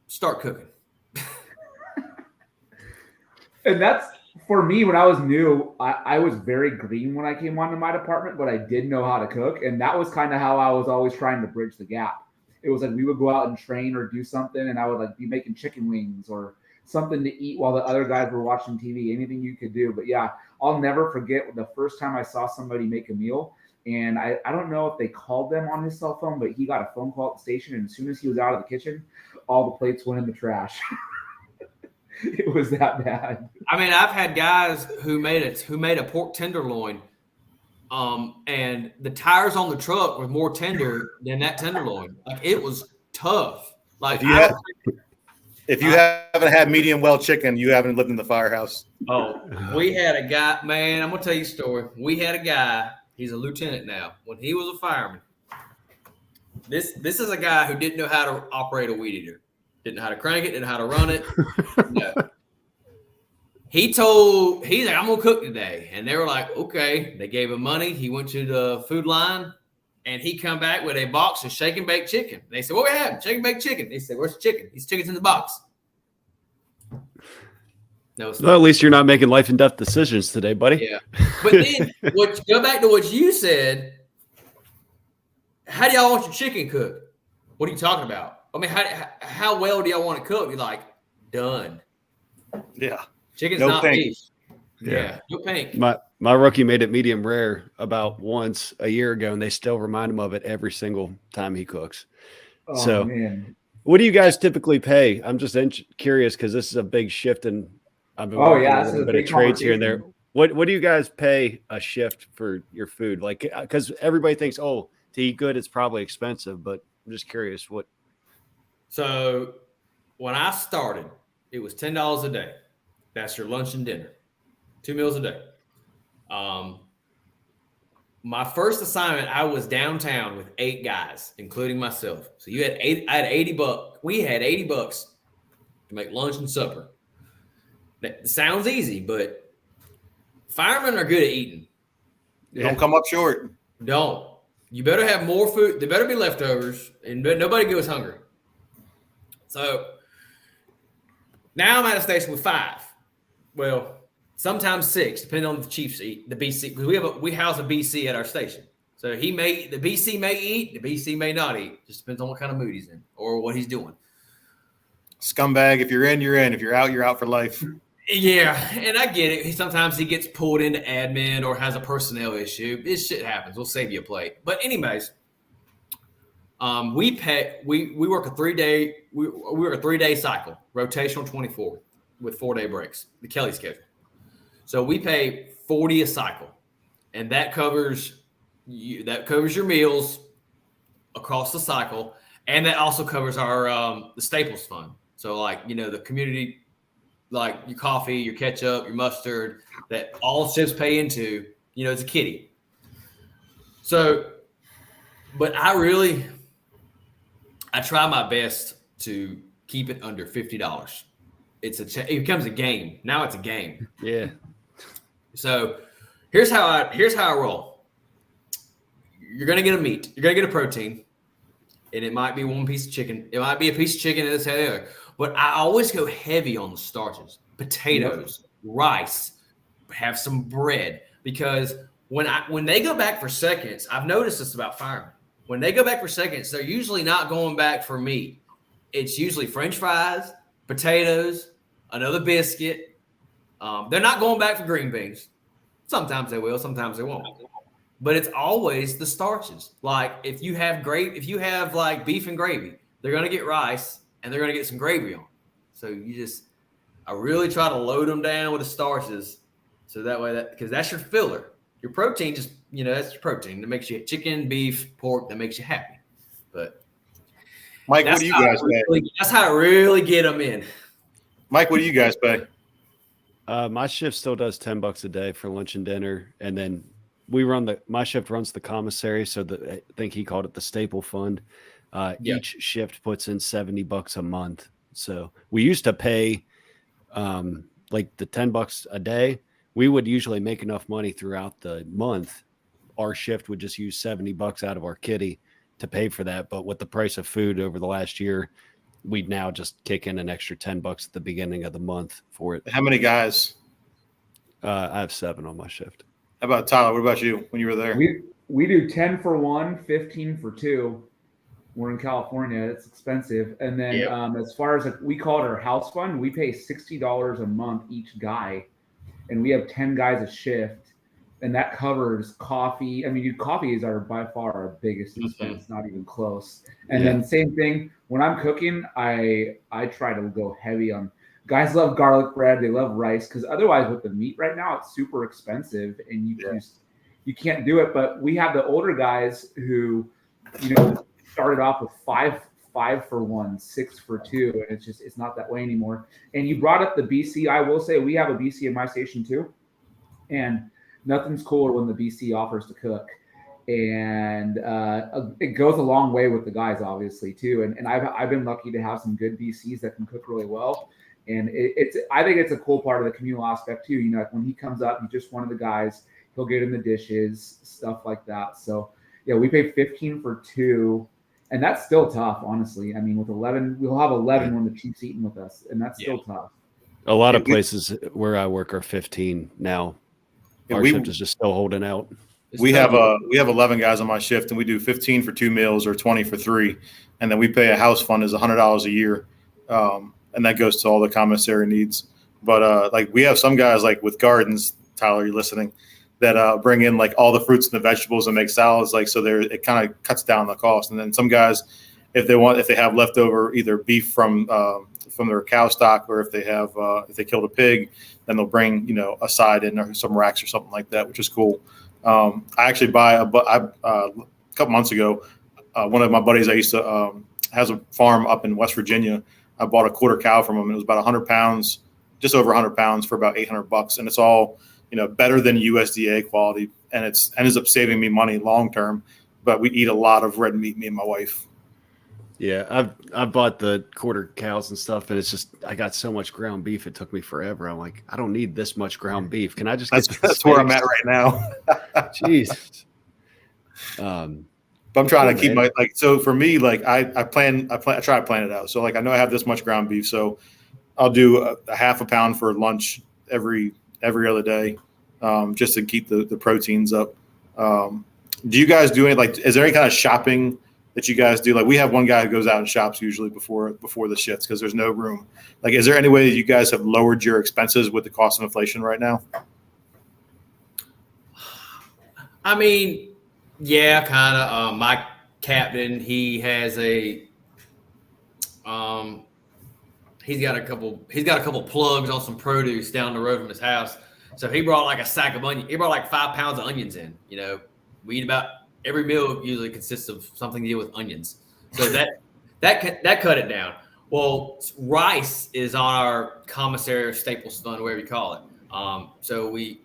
C: start cooking.
E: And that's, for me, when I was new, I was very green when I came onto my department, but I did know how to cook. And that was kind of how I was always trying to bridge the gap. It was like we would go out and train or do something, and I would be making chicken wings or something to eat while the other guys were watching TV, anything you could do. But yeah, I'll never forget the first time I saw somebody make a meal. And I don't know if they called them on his cell phone, but he got a phone call at the station. And as soon as he was out of the kitchen, all the plates went in the trash. It was that bad.
C: I mean, I've had guys who made a pork tenderloin, and the tires on the truck were more tender than that tenderloin. Like, it was tough. Like,
B: if you haven't had medium well chicken, you haven't lived in the firehouse.
C: Oh, we had a guy, man. I'm gonna tell you a story. We had a guy. He's a lieutenant now. When he was a fireman, this is a guy who didn't know how to operate a weed eater. Didn't know how to crank it, didn't know how to run it. No. He's like, I'm going to cook today. And they were like, okay. They gave him money. He went to the food line, and he come back with a box of shake and bake chicken. They said, what we have? Shake and bake chicken. They said, where's the chicken? His chicken's in the box. No,
D: well, at least you're not making life and death decisions today, buddy.
C: Yeah. But then, go back to what you said. How do y'all want your chicken cooked? What are you talking about? I mean, how well do y'all want it cooked? You're like, done.
B: Yeah.
C: Chicken's
B: no
C: not
B: pink.
C: beef. Yeah. No pink.
D: My rookie made it medium rare about once a year ago, and they still remind him of it every single time he cooks.
E: Oh,
D: so,
E: man.
D: What do you guys typically pay? I'm just curious because this is a big shift, and I've been working a little bit of trades here and there. What do you guys pay a shift for your food? Like, because everybody thinks, to eat good, it's probably expensive, but I'm just curious what.
C: So when I started, it was $10 a day. That's your lunch and dinner, 2 meals a day. My first assignment, I was downtown with 8 guys, including myself. So I had $80. We had $80 to make lunch and supper. That sounds easy, but firemen are good at eating.
B: Don't come up short.
C: Don't. You better have more food. There better be leftovers, and nobody goes hungry. So now I'm at a station with 5. Well, sometimes 6, depending on the chief's eat, the BC, because we house a BC at our station. So the BC may eat, the BC may not eat. Just depends on what kind of mood he's in or what he's doing.
B: Scumbag, if you're in, you're in. If you're out for life.
C: Yeah, and I get it. Sometimes he gets pulled into admin or has a personnel issue. This shit happens. We'll save you a plate. But anyways, we work a 3-day cycle, rotational 24 with 4-day breaks, the Kelly schedule. So we pay $40 a cycle, and that covers your meals across the cycle, and that also covers our the Staples Fund. So the community, like your coffee, your ketchup, your mustard, that all ships pay into. It's a kitty. So, but I try my best to keep it under $50. It becomes a game. Now it's a game.
D: Yeah.
C: So here's how I roll. You're gonna get a meat. You're gonna get a protein, and it might be one piece of chicken. It might be a piece of chicken and this and the other. But I always go heavy on the starches: potatoes, rice, have some bread. Because when they go back for seconds, I've noticed this about firemen. When they go back for seconds, they're usually not going back for meat. it's usually French fries, potatoes, another biscuit. They're not going back for green beans. Sometimes they will, sometimes they won't. But it's always the starches. Like if you have like beef and gravy, they're gonna get rice and they're gonna get some gravy on. So I really try to load them down with the starches, so that way because that's your filler. Your protein that's your protein that makes you chicken, beef, pork that makes you happy. But
B: Mike, what do you guys pay?
C: That's how I really get them in.
B: Mike, what do you guys pay?
D: My shift still does $10 a day for lunch and dinner, and then my shift runs the commissary, so I think he called it the staple fund. Each shift puts in $70 a month. So we used to pay like the $10 a day. We would usually make enough money throughout the month. Our shift would just use $70 out of our kitty to pay for that. But with the price of food over the last year, we'd now just kick in an extra $10 at the beginning of the month for it.
B: How many guys?
D: I have 7 on my shift.
B: How about Tyler? What about you when you were there?
E: We do 10 for 1, 15 for 2. We're in California. It's expensive. And then as far as we call it our house fund, we pay $60 a month each guy. And we have 10 guys a shift. And that covers coffee. I mean, coffee is by far our biggest expense, not even close. And then same thing, when I'm cooking, I try to go heavy on – guys love garlic bread. They love rice because otherwise with the meat right now, it's super expensive and you can't do it. But we have the older guys who, started off with five for 1, 6 for 2, and it's not that way anymore. And you brought up the BC. I will say we have a BC in my station too, and nothing's cooler when the BC offers to cook, and it goes a long way with the guys obviously too. And I've been lucky to have some good BCs that can cook really well, and I think it's a cool part of the communal aspect too. Like when he comes up, he's just one of the guys. He'll get in the dishes, stuff like that. So yeah, we pay 15 for 2. And that's still tough, honestly. I mean, with 11, we'll have 11 when the chief's eating with us, and that's still tough.
D: A lot of places where I work are 15 now. Our shift is just still holding out.
B: We have 11 guys on my shift, and we do 15 for 2 meals or 20 for 3, and then we pay a house fund as $100 a year, and that goes to all the commissary needs. But like we have some guys like with gardens, Tyler, you're listening, that bring in like all the fruits and the vegetables and make salads, like so it kind of cuts down the cost. And then some guys, if they have leftover either beef from their cow stock, or if they killed a pig, then they'll bring a side in or some racks or something like that, which is cool. I actually a couple months ago, one of my buddies I used to has a farm up in West Virginia. I bought a quarter cow from him. It was about 100 pounds, just over 100 pounds for about $800, and it's all better than USDA quality, and it ends up saving me money long term. But we eat a lot of red meat, me and my wife.
D: Yeah, I've bought the quarter cows and stuff, and it's just I got so much ground beef. It took me forever. I'm like, I don't need this much ground beef. Can I just get
B: that's where I'm at right now.
D: Jeez.
B: But I'm trying to keep so for me, like I try to plan it out. So like I know I have this much ground beef, so I'll do a half a pound for lunch every other day, just to keep the proteins up. Do you guys do any is there any kind of shopping that you guys do? Like we have one guy who goes out and shops usually before the shifts because there's no room. Like, is there any way that you guys have lowered your expenses with the cost of inflation right now?
C: I mean, yeah, kind of. My captain, he has he's got a couple plugs on some produce down the road from his house. So he brought like a sack of onions. He brought like 5 pounds of onions in. We eat about every meal usually consists of something to do with onions. So that cut it down. Well, rice is on our commissary or staples fund, whatever you call it. So we,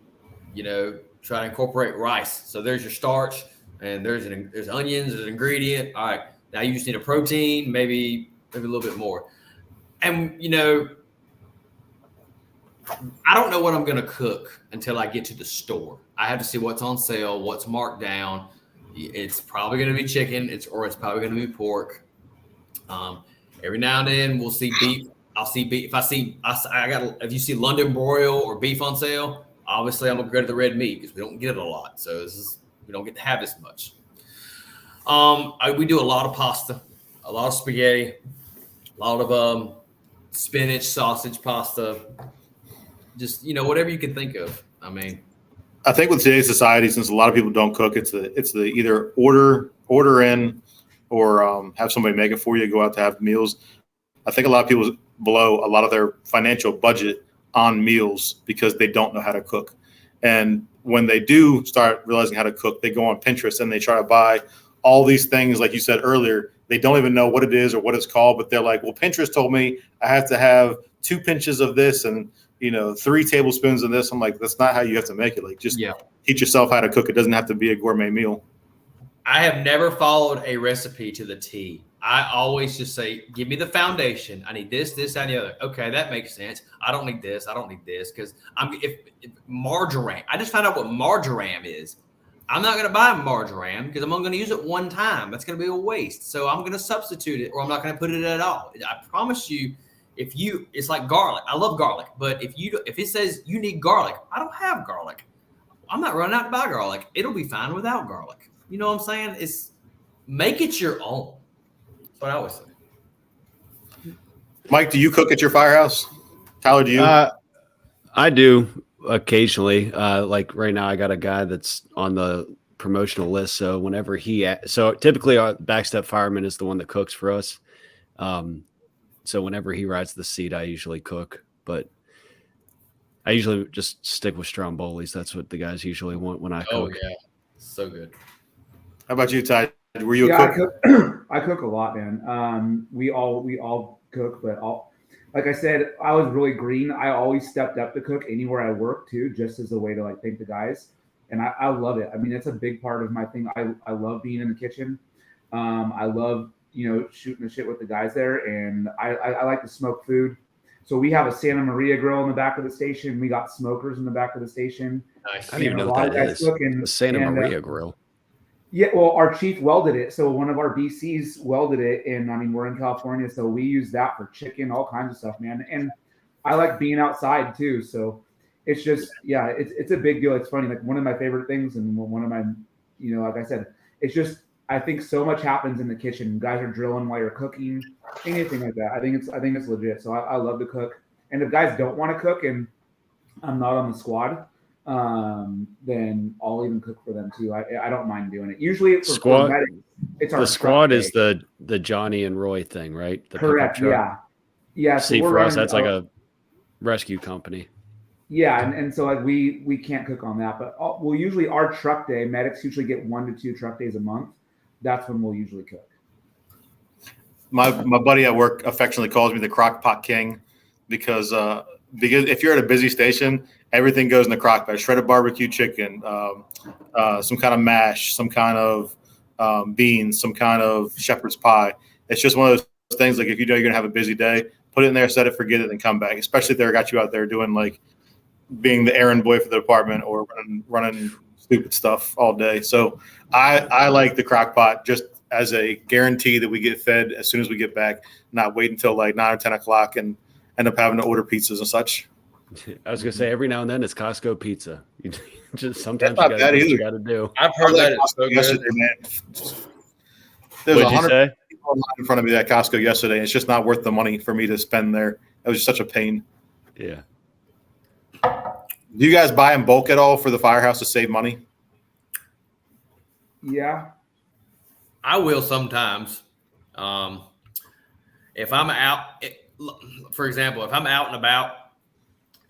C: try to incorporate rice. So there's your starch, and there's onions, there's an ingredient. All right, now you just need a protein, maybe a little bit more. And I don't know what I'm going to cook until I get to the store. I have to see what's on sale, what's marked down. It's probably going to be chicken, it's probably going to be pork. Every now and then we'll see beef. I'll see beef. If you see London broil or beef on sale, obviously I'm going to go to the red meat because we don't get it a lot. So we don't get to have this much. We do a lot of pasta, a lot of spaghetti. A lot of spinach, sausage, pasta, just whatever you can think of. I mean,
B: I think with today's society, since a lot of people don't cook, it's the either order in or have somebody make it for you. Go out to have meals. I think a lot of people blow a lot of their financial budget on meals because they don't know how to cook. And when they do start realizing how to cook, they go on Pinterest and they try to buy all these things, like you said earlier. They don't even know what it is or what it's called, but they're like, well, Pinterest told me I have to have 2 pinches of this and 3 tablespoons of this. I'm like, that's not how you have to make it. Like, just teach yourself how to cook. It doesn't have to be a gourmet meal.
C: I have never followed a recipe to the T. I always just say, give me the foundation. I need this, this, and the other. Okay, that makes sense. I don't need this. I don't need this because if marjoram. I just found out what marjoram is. I'm not going to buy marjoram because I'm only going to use it one time. That's going to be a waste. So I'm going to substitute it, or I'm not going to put it at all. I promise you, it's like garlic. I love garlic, but if it says you need garlic, I don't have garlic. I'm not running out to buy garlic. It'll be fine without garlic. You know what I'm saying? It's make it your own. That's what I always say.
B: Mike, do you cook at your firehouse? Tyler, do you?
D: I do occasionally. Like right now, I got a guy that's on the promotional list. So whenever so typically our backstep fireman is the one that cooks for us. So whenever he rides the seat, I usually cook, but I usually just stick with Strombolis. That's what the guys usually want when I cook.
C: Oh yeah, so good.
B: How about you, Ty? Were you a cook?
E: I cook a lot, man. We all cook, but like I said, I was really green. I always stepped up to cook anywhere I worked too, just as a way to thank the guys. And I love it. I mean, it's a big part of my thing. I love being in the kitchen. I love, shooting the shit with the guys there. And I like to smoke food. So we have a Santa Maria grill in the back of the station. We got smokers in the back of the station.
C: Nice.
D: I don't even know what that is. The Santa Maria grill.
E: Yeah, well, our chief welded it. So one of our BCs welded it, and I mean, we're in California, so we use that for chicken, all kinds of stuff, man. And I like being outside too. So it's just, it's a big deal. It's funny, like one of my favorite things, and one of my, like I said, it's just I think so much happens in the kitchen. Guys are drilling while you're cooking, anything like that. I think it's legit. So I love to cook. And if guys don't want to cook and I'm not on the squad, then I'll even cook for them too. I don't mind doing it. Usually for
D: squad,
E: it's our
D: the squad is the Johnny and Roy thing, right? The
E: correct. Yeah. So
D: see, for us, that's like a rescue company.
E: Yeah, and so we can't cook on that, but we'll usually our truck day. Medics usually get 1 to 2 truck days a month. That's when we'll usually cook.
B: My buddy at work affectionately calls me the crock pot king because if you're at a busy station, everything goes in the crock pot. Shredded barbecue chicken, some kind of mash, some kind of beans, some kind of shepherd's pie. It's just one of those things, like if you know you're going to have a busy day, put it in there, set it, forget it, and come back, especially if they got you out there doing being the errand boy for the department or running stupid stuff all day. So I like the crock pot just as a guarantee that we get fed as soon as we get back, not wait until 9 or 10 o'clock and end up having to order pizzas and such.
D: I was going to say every now and then it's Costco pizza. You just sometimes
B: you got to
C: do. I've heard that it's so
B: yesterday,
C: good.
B: Man. There's 100 people in front of me at Costco yesterday. And it's just not worth the money for me to spend there. It was just such a pain.
D: Yeah.
B: Do you guys buy in bulk at all for the firehouse to save money?
E: Yeah.
C: I will sometimes. If I'm out, for example, if I'm out and about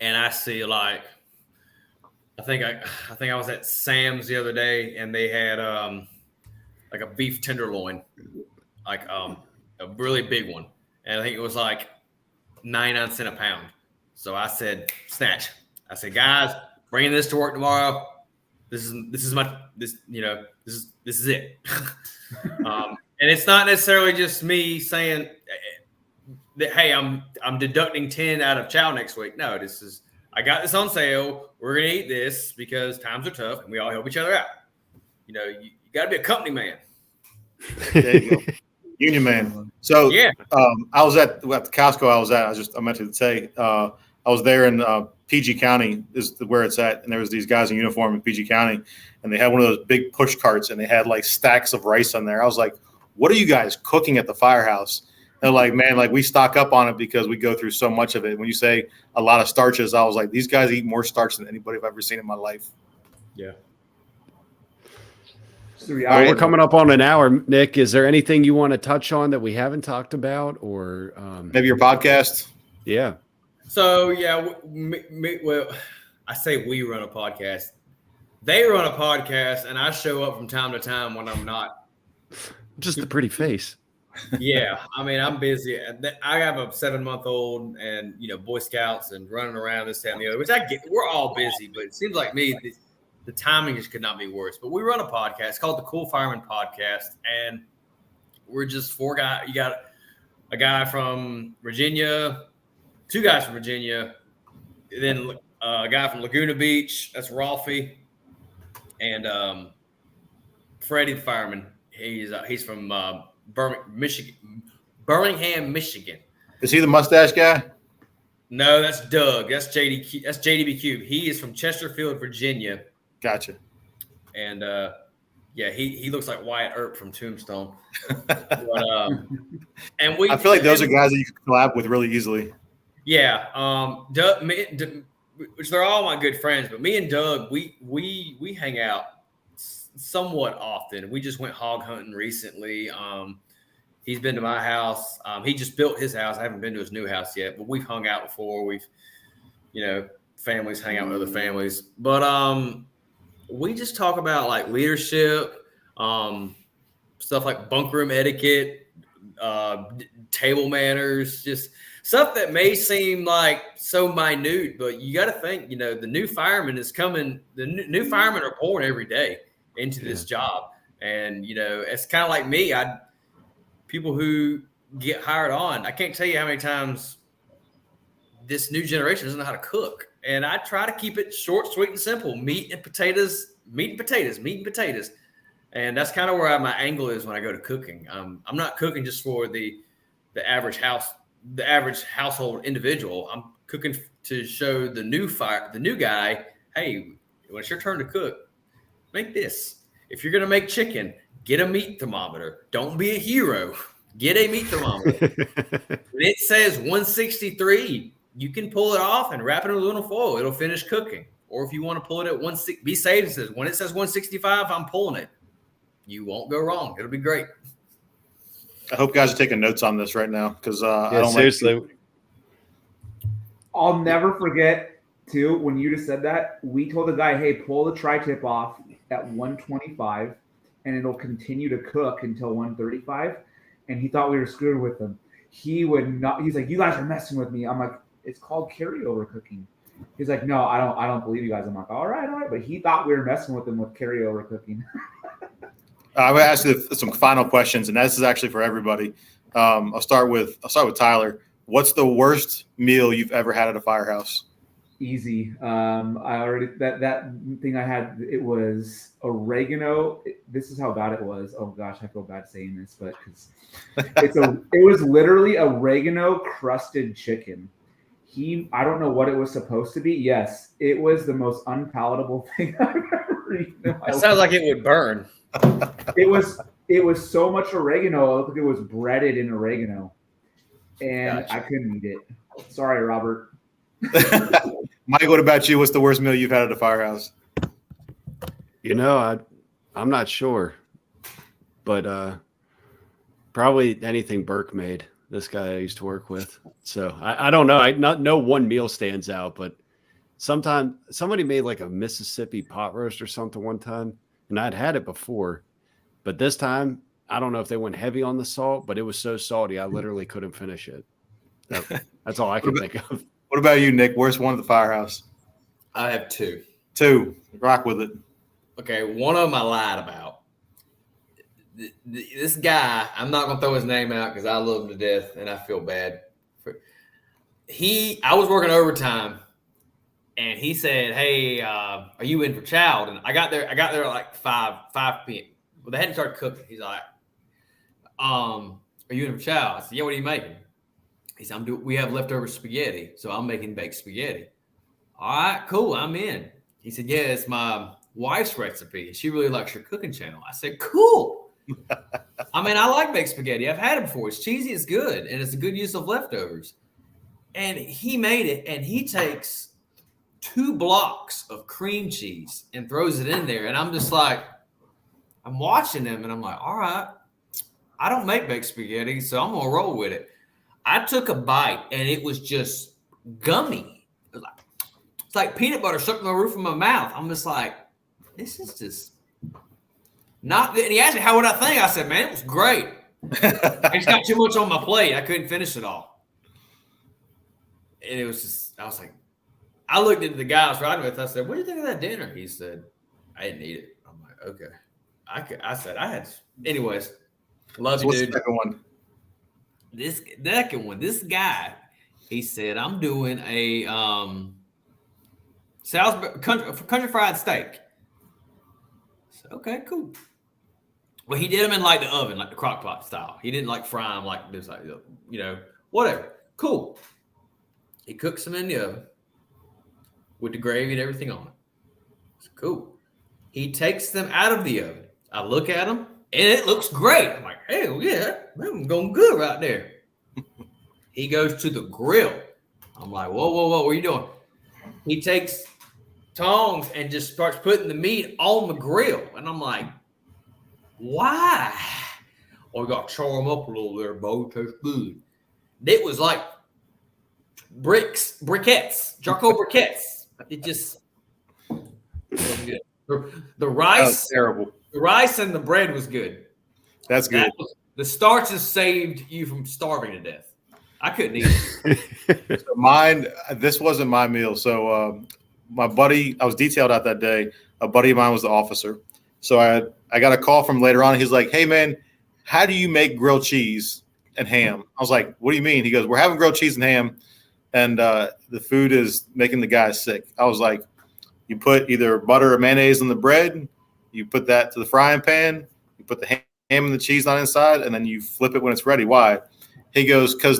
C: and I see I think I was at Sam's the other day and they had a beef tenderloin, a really big one, and I think it was 99 cents a pound. So I said, snatch. I said, guys, bringing this to work tomorrow. This is it. And it's not necessarily just me saying that, hey, I'm deducting 10 out of chow next week. No, I got this on sale. We're gonna eat this because times are tough and we all help each other out. You got to be a company man.
B: There you go. Union man. So yeah, I was at the Costco. I meant to say I was there in PG County is where it's at, and there was these guys in uniform in PG County, and they had one of those big push carts, and they had stacks of rice on there. I was like, "What are you guys cooking at the firehouse?" They're like, man, like we stock up on it because we go through so much of it. When you say a lot of starches, I was like, these guys eat more starch than anybody I've ever seen in my life.
C: Yeah.
D: Well, we're coming up on an hour, Nick. Is there anything you want to touch on that we haven't talked about, or
B: maybe your podcast?
D: Yeah.
C: So yeah, well, I say we run a podcast. They run a podcast, and I show up from time to time when I'm not.
D: Just a pretty face.
C: Yeah, I mean, I'm busy. I have a 7-month-old, and Boy Scouts and running around this, that, and the other. Which I get. We're all busy, but it seems like the timing just could not be worse. But we run a podcast called the Cool Fireman Podcast, and we're just 4 guys. You got a guy from Virginia, 2 guys from Virginia, then a guy from Laguna Beach. That's Rolfie, and Freddie the fireman. He's from Birmingham, Michigan.
B: Is he the mustache guy?
C: No, that's Doug. That's JD. That's JDB Cube. He is from Chesterfield, Virginia.
B: Gotcha.
C: And yeah, he looks like Wyatt Earp from Tombstone. But, and
B: I feel like those are guys that you can collab with really easily.
C: Yeah, Doug, which they're all my good friends, but me and Doug, we hang out somewhat often. We just went hog hunting recently. He's been to my house. He just built his house. I haven't been to his new house yet, but we've hung out before. We've, families hang out with other families, but we just talk about like leadership, stuff like bunk room etiquette, table manners, just stuff that may seem like so minute, but you got to think, the new fireman is coming. The new firemen are born every day into this job. And, it's kind of like me. People who get hired on, I can't tell you how many times this new generation doesn't know how to cook. And I try to keep it short, sweet, and simple. Meat and potatoes. And that's kind of where my angle is when I go to cooking. I'm not cooking just for the average household individual. I'm cooking to show the new guy, hey, when it's your turn to cook, make this. If you're going to make chicken, get a meat thermometer. Don't be a hero. Get a meat thermometer. When it says 163, you can pull it off and wrap it in aluminum foil. It'll finish cooking. Or if you want to pull it at 160, be safe. It says when it says 165, I'm pulling it. You won't go wrong. It'll be great.
B: I hope guys are taking notes on this right now because I don't
D: seriously.
E: I'll never forget too when you just said that. We told the guy, "Hey, pull the tri-tip off at 125, and it'll continue to cook until 135." And he thought we were screwing with him. He would not. He's like, "You guys are messing with me." I'm like, "It's called carryover cooking." He's like, "No, I don't believe you guys." I'm like, "All right." But he thought we were messing with him with carryover cooking.
B: I'm going to ask you some final questions, and this is actually for everybody. I'll start with Tyler. What's the worst meal you've ever had at a firehouse?
E: Easy. I already that thing I had. It was oregano. This is how bad it was. Oh gosh, I feel bad saying this, but because it was literally oregano crusted chicken. I don't know what it was supposed to be. Yes, it was the most unpalatable thing I've ever eaten.
C: It sounds like it would burn.
E: It was so much oregano. It looked like it was breaded in oregano, and gotcha. I couldn't eat it. Sorry, Robert.
B: Mike, what about you? What's the worst meal you've had at a firehouse?
D: I'm not sure, but probably anything Burke made. This guy I used to work with. So I don't know. No one meal stands out, but sometimes somebody made like a Mississippi pot roast or something one time, and I'd had it before, but this time I don't know if they went heavy on the salt, but it was so salty I literally couldn't finish it. That's all I can think of. What
B: about you, Nick? Where's one at the firehouse?
C: I have two.
B: Rock with it.
C: Okay, one of them I lied about. This guy, I'm not going to throw his name out because I love him to death and I feel bad. I was working overtime and he said, "Hey, are you in for child?" And I got there at like 5 p.m. Well, they hadn't started cooking. He's like, "Are you in for child?" I said, "Yeah, what are you making?" He said, "We have leftover spaghetti, so I'm making baked spaghetti." All right, cool, I'm in. He said, "Yeah, it's my wife's recipe. She really likes your cooking channel." I said, "Cool." I mean, I like baked spaghetti. I've had it before. It's cheesy, it's good, and it's a good use of leftovers. And he made it, and he takes 2 blocks of cream cheese and throws it in there. And I'm just like, I'm watching him, and I'm like, all right, I don't make baked spaghetti, so I'm going to roll with it. I took a bite, and it was just gummy. It's like peanut butter stuck in the roof of my mouth. I'm just like, this is just not good. And he asked me, how would I think? I said, man, it was great. I just got too much on my plate. I couldn't finish it all. And it was just, I was like, I looked at the guy I was riding with. I said, what do you think of that dinner? He said, I didn't eat it. I'm like, okay. I said, I had, anyways, love you, dude.
B: What's the second one?
C: This second one, this guy, he said, I'm doing a country fried steak. So, okay, cool. Well, he did them in like the oven, like the crock pot style. He didn't like fry them like this, like, you know, whatever. Cool. He cooks them in the oven with the gravy and everything on it. It's cool. He takes them out of the oven. I look at them, and it looks great. I'm like, hell yeah, I'm going good right there. He goes to the grill. I'm like, whoa, what are you doing? He takes tongs and just starts putting the meat on the grill. And I'm like, why? Oh, we got to char them up a little there, Bo. It tastes good. It was like briquettes, charcoal briquettes. It just wasn't good. The rice,
B: That was terrible.
C: the rice and the bread was good.
B: That's good.
C: The starches saved you from starving to death. I couldn't eat it.
B: So mine, this wasn't my meal. So my buddy, I was detailed out that day. A buddy of mine was the officer. So I got a call from later on. He's like, hey, man, how do you make grilled cheese and ham? I was like, what do you mean? He goes, we're having grilled cheese and ham, and the food is making the guy sick. I was like, you put either butter or mayonnaise on the bread, you put that to the frying pan, you put the ham and the cheese on inside, and then you flip it when it's ready. Why? He goes, because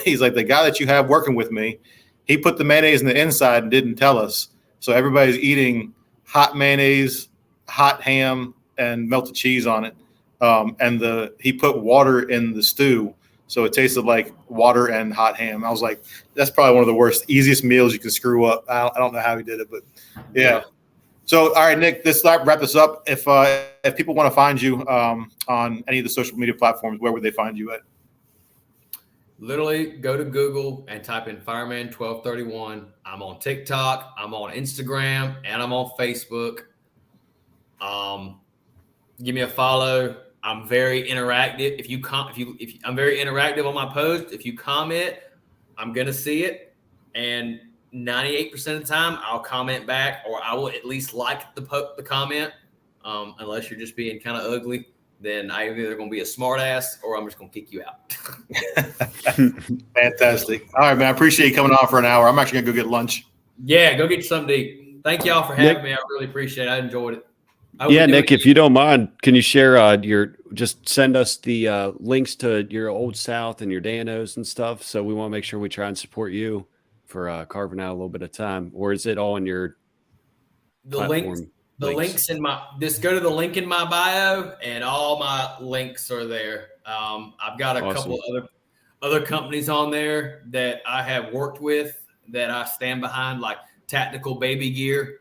B: he's like, the guy that you have working with me, he put the mayonnaise in the inside and didn't tell us. So everybody's eating hot mayonnaise, hot ham, and melted cheese on it. And he put water in the stew, so it tasted like water and hot ham. I was like, that's probably one of the worst, easiest meals you can screw up. I don't know how he did it, but yeah. So, all right, Nick, let's wrap this up. If people want to find you on any of the social media platforms, where would they find you at?
C: Literally go to Google and type in Fireman 1231. I'm on TikTok, I'm on Instagram, and I'm on Facebook. Give me a follow. I'm very interactive. I'm very interactive on my post. If you comment, I'm gonna see it, and 98% of the time I'll comment back, or I will at least like the comment. Unless you're just being kind of ugly, then I'm either gonna be a smart ass or I'm just gonna kick you out.
B: Fantastic. All right, man. I appreciate you coming on for an hour. I'm actually gonna go get lunch.
C: Yeah, go get you something to eat. Thank y'all for having me. I really appreciate it. I enjoyed it.
D: Yeah, Nick, if you don't mind, can you share just send us the links to your Old South and your Danos and stuff? So we want to make sure we try and support you for carving out a little bit of time. Or is it all in your
C: links in my, just go to the link in my bio and all my links are there. I've got a couple other companies on there that I have worked with that I stand behind, like Tactical Baby Gear.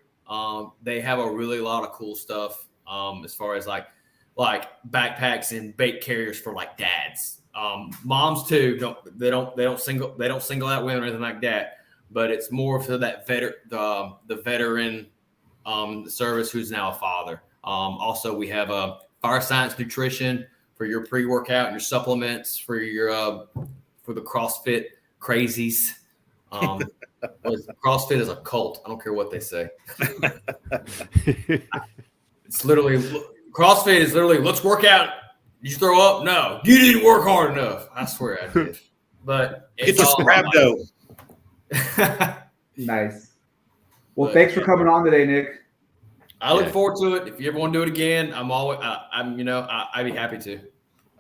C: They have a really lot of cool stuff as far as like backpacks and bait carriers for like dads. Moms too. They don't single out women or anything like that. But it's more for that the veteran service who's now a father. Also, we have a Fire Science Nutrition for your pre-workout and your supplements for your for the CrossFit crazies. CrossFit is a cult. I don't care what they say. It's literally CrossFit is literally, let's work out. Did you throw up? No, you didn't work hard enough. I swear I did. But
B: Get the scrap dough.
E: Nice. Well, thanks for coming on today, Nick.
C: I look forward to it. If you ever want to do it again, I'd be happy to.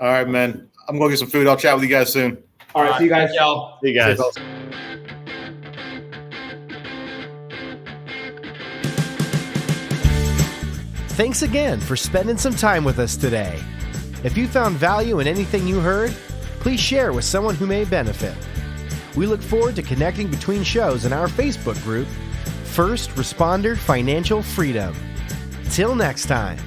B: All right, man. I'm going to get some food. I'll chat with you guys soon.
E: All right, see you guys.
C: Thank y'all.
D: See you guys.
A: Thanks again for spending some time with us today. If you found value in anything you heard, please share with someone who may benefit. We look forward to connecting between shows in our Facebook group, First Responder Financial Freedom. Till next time.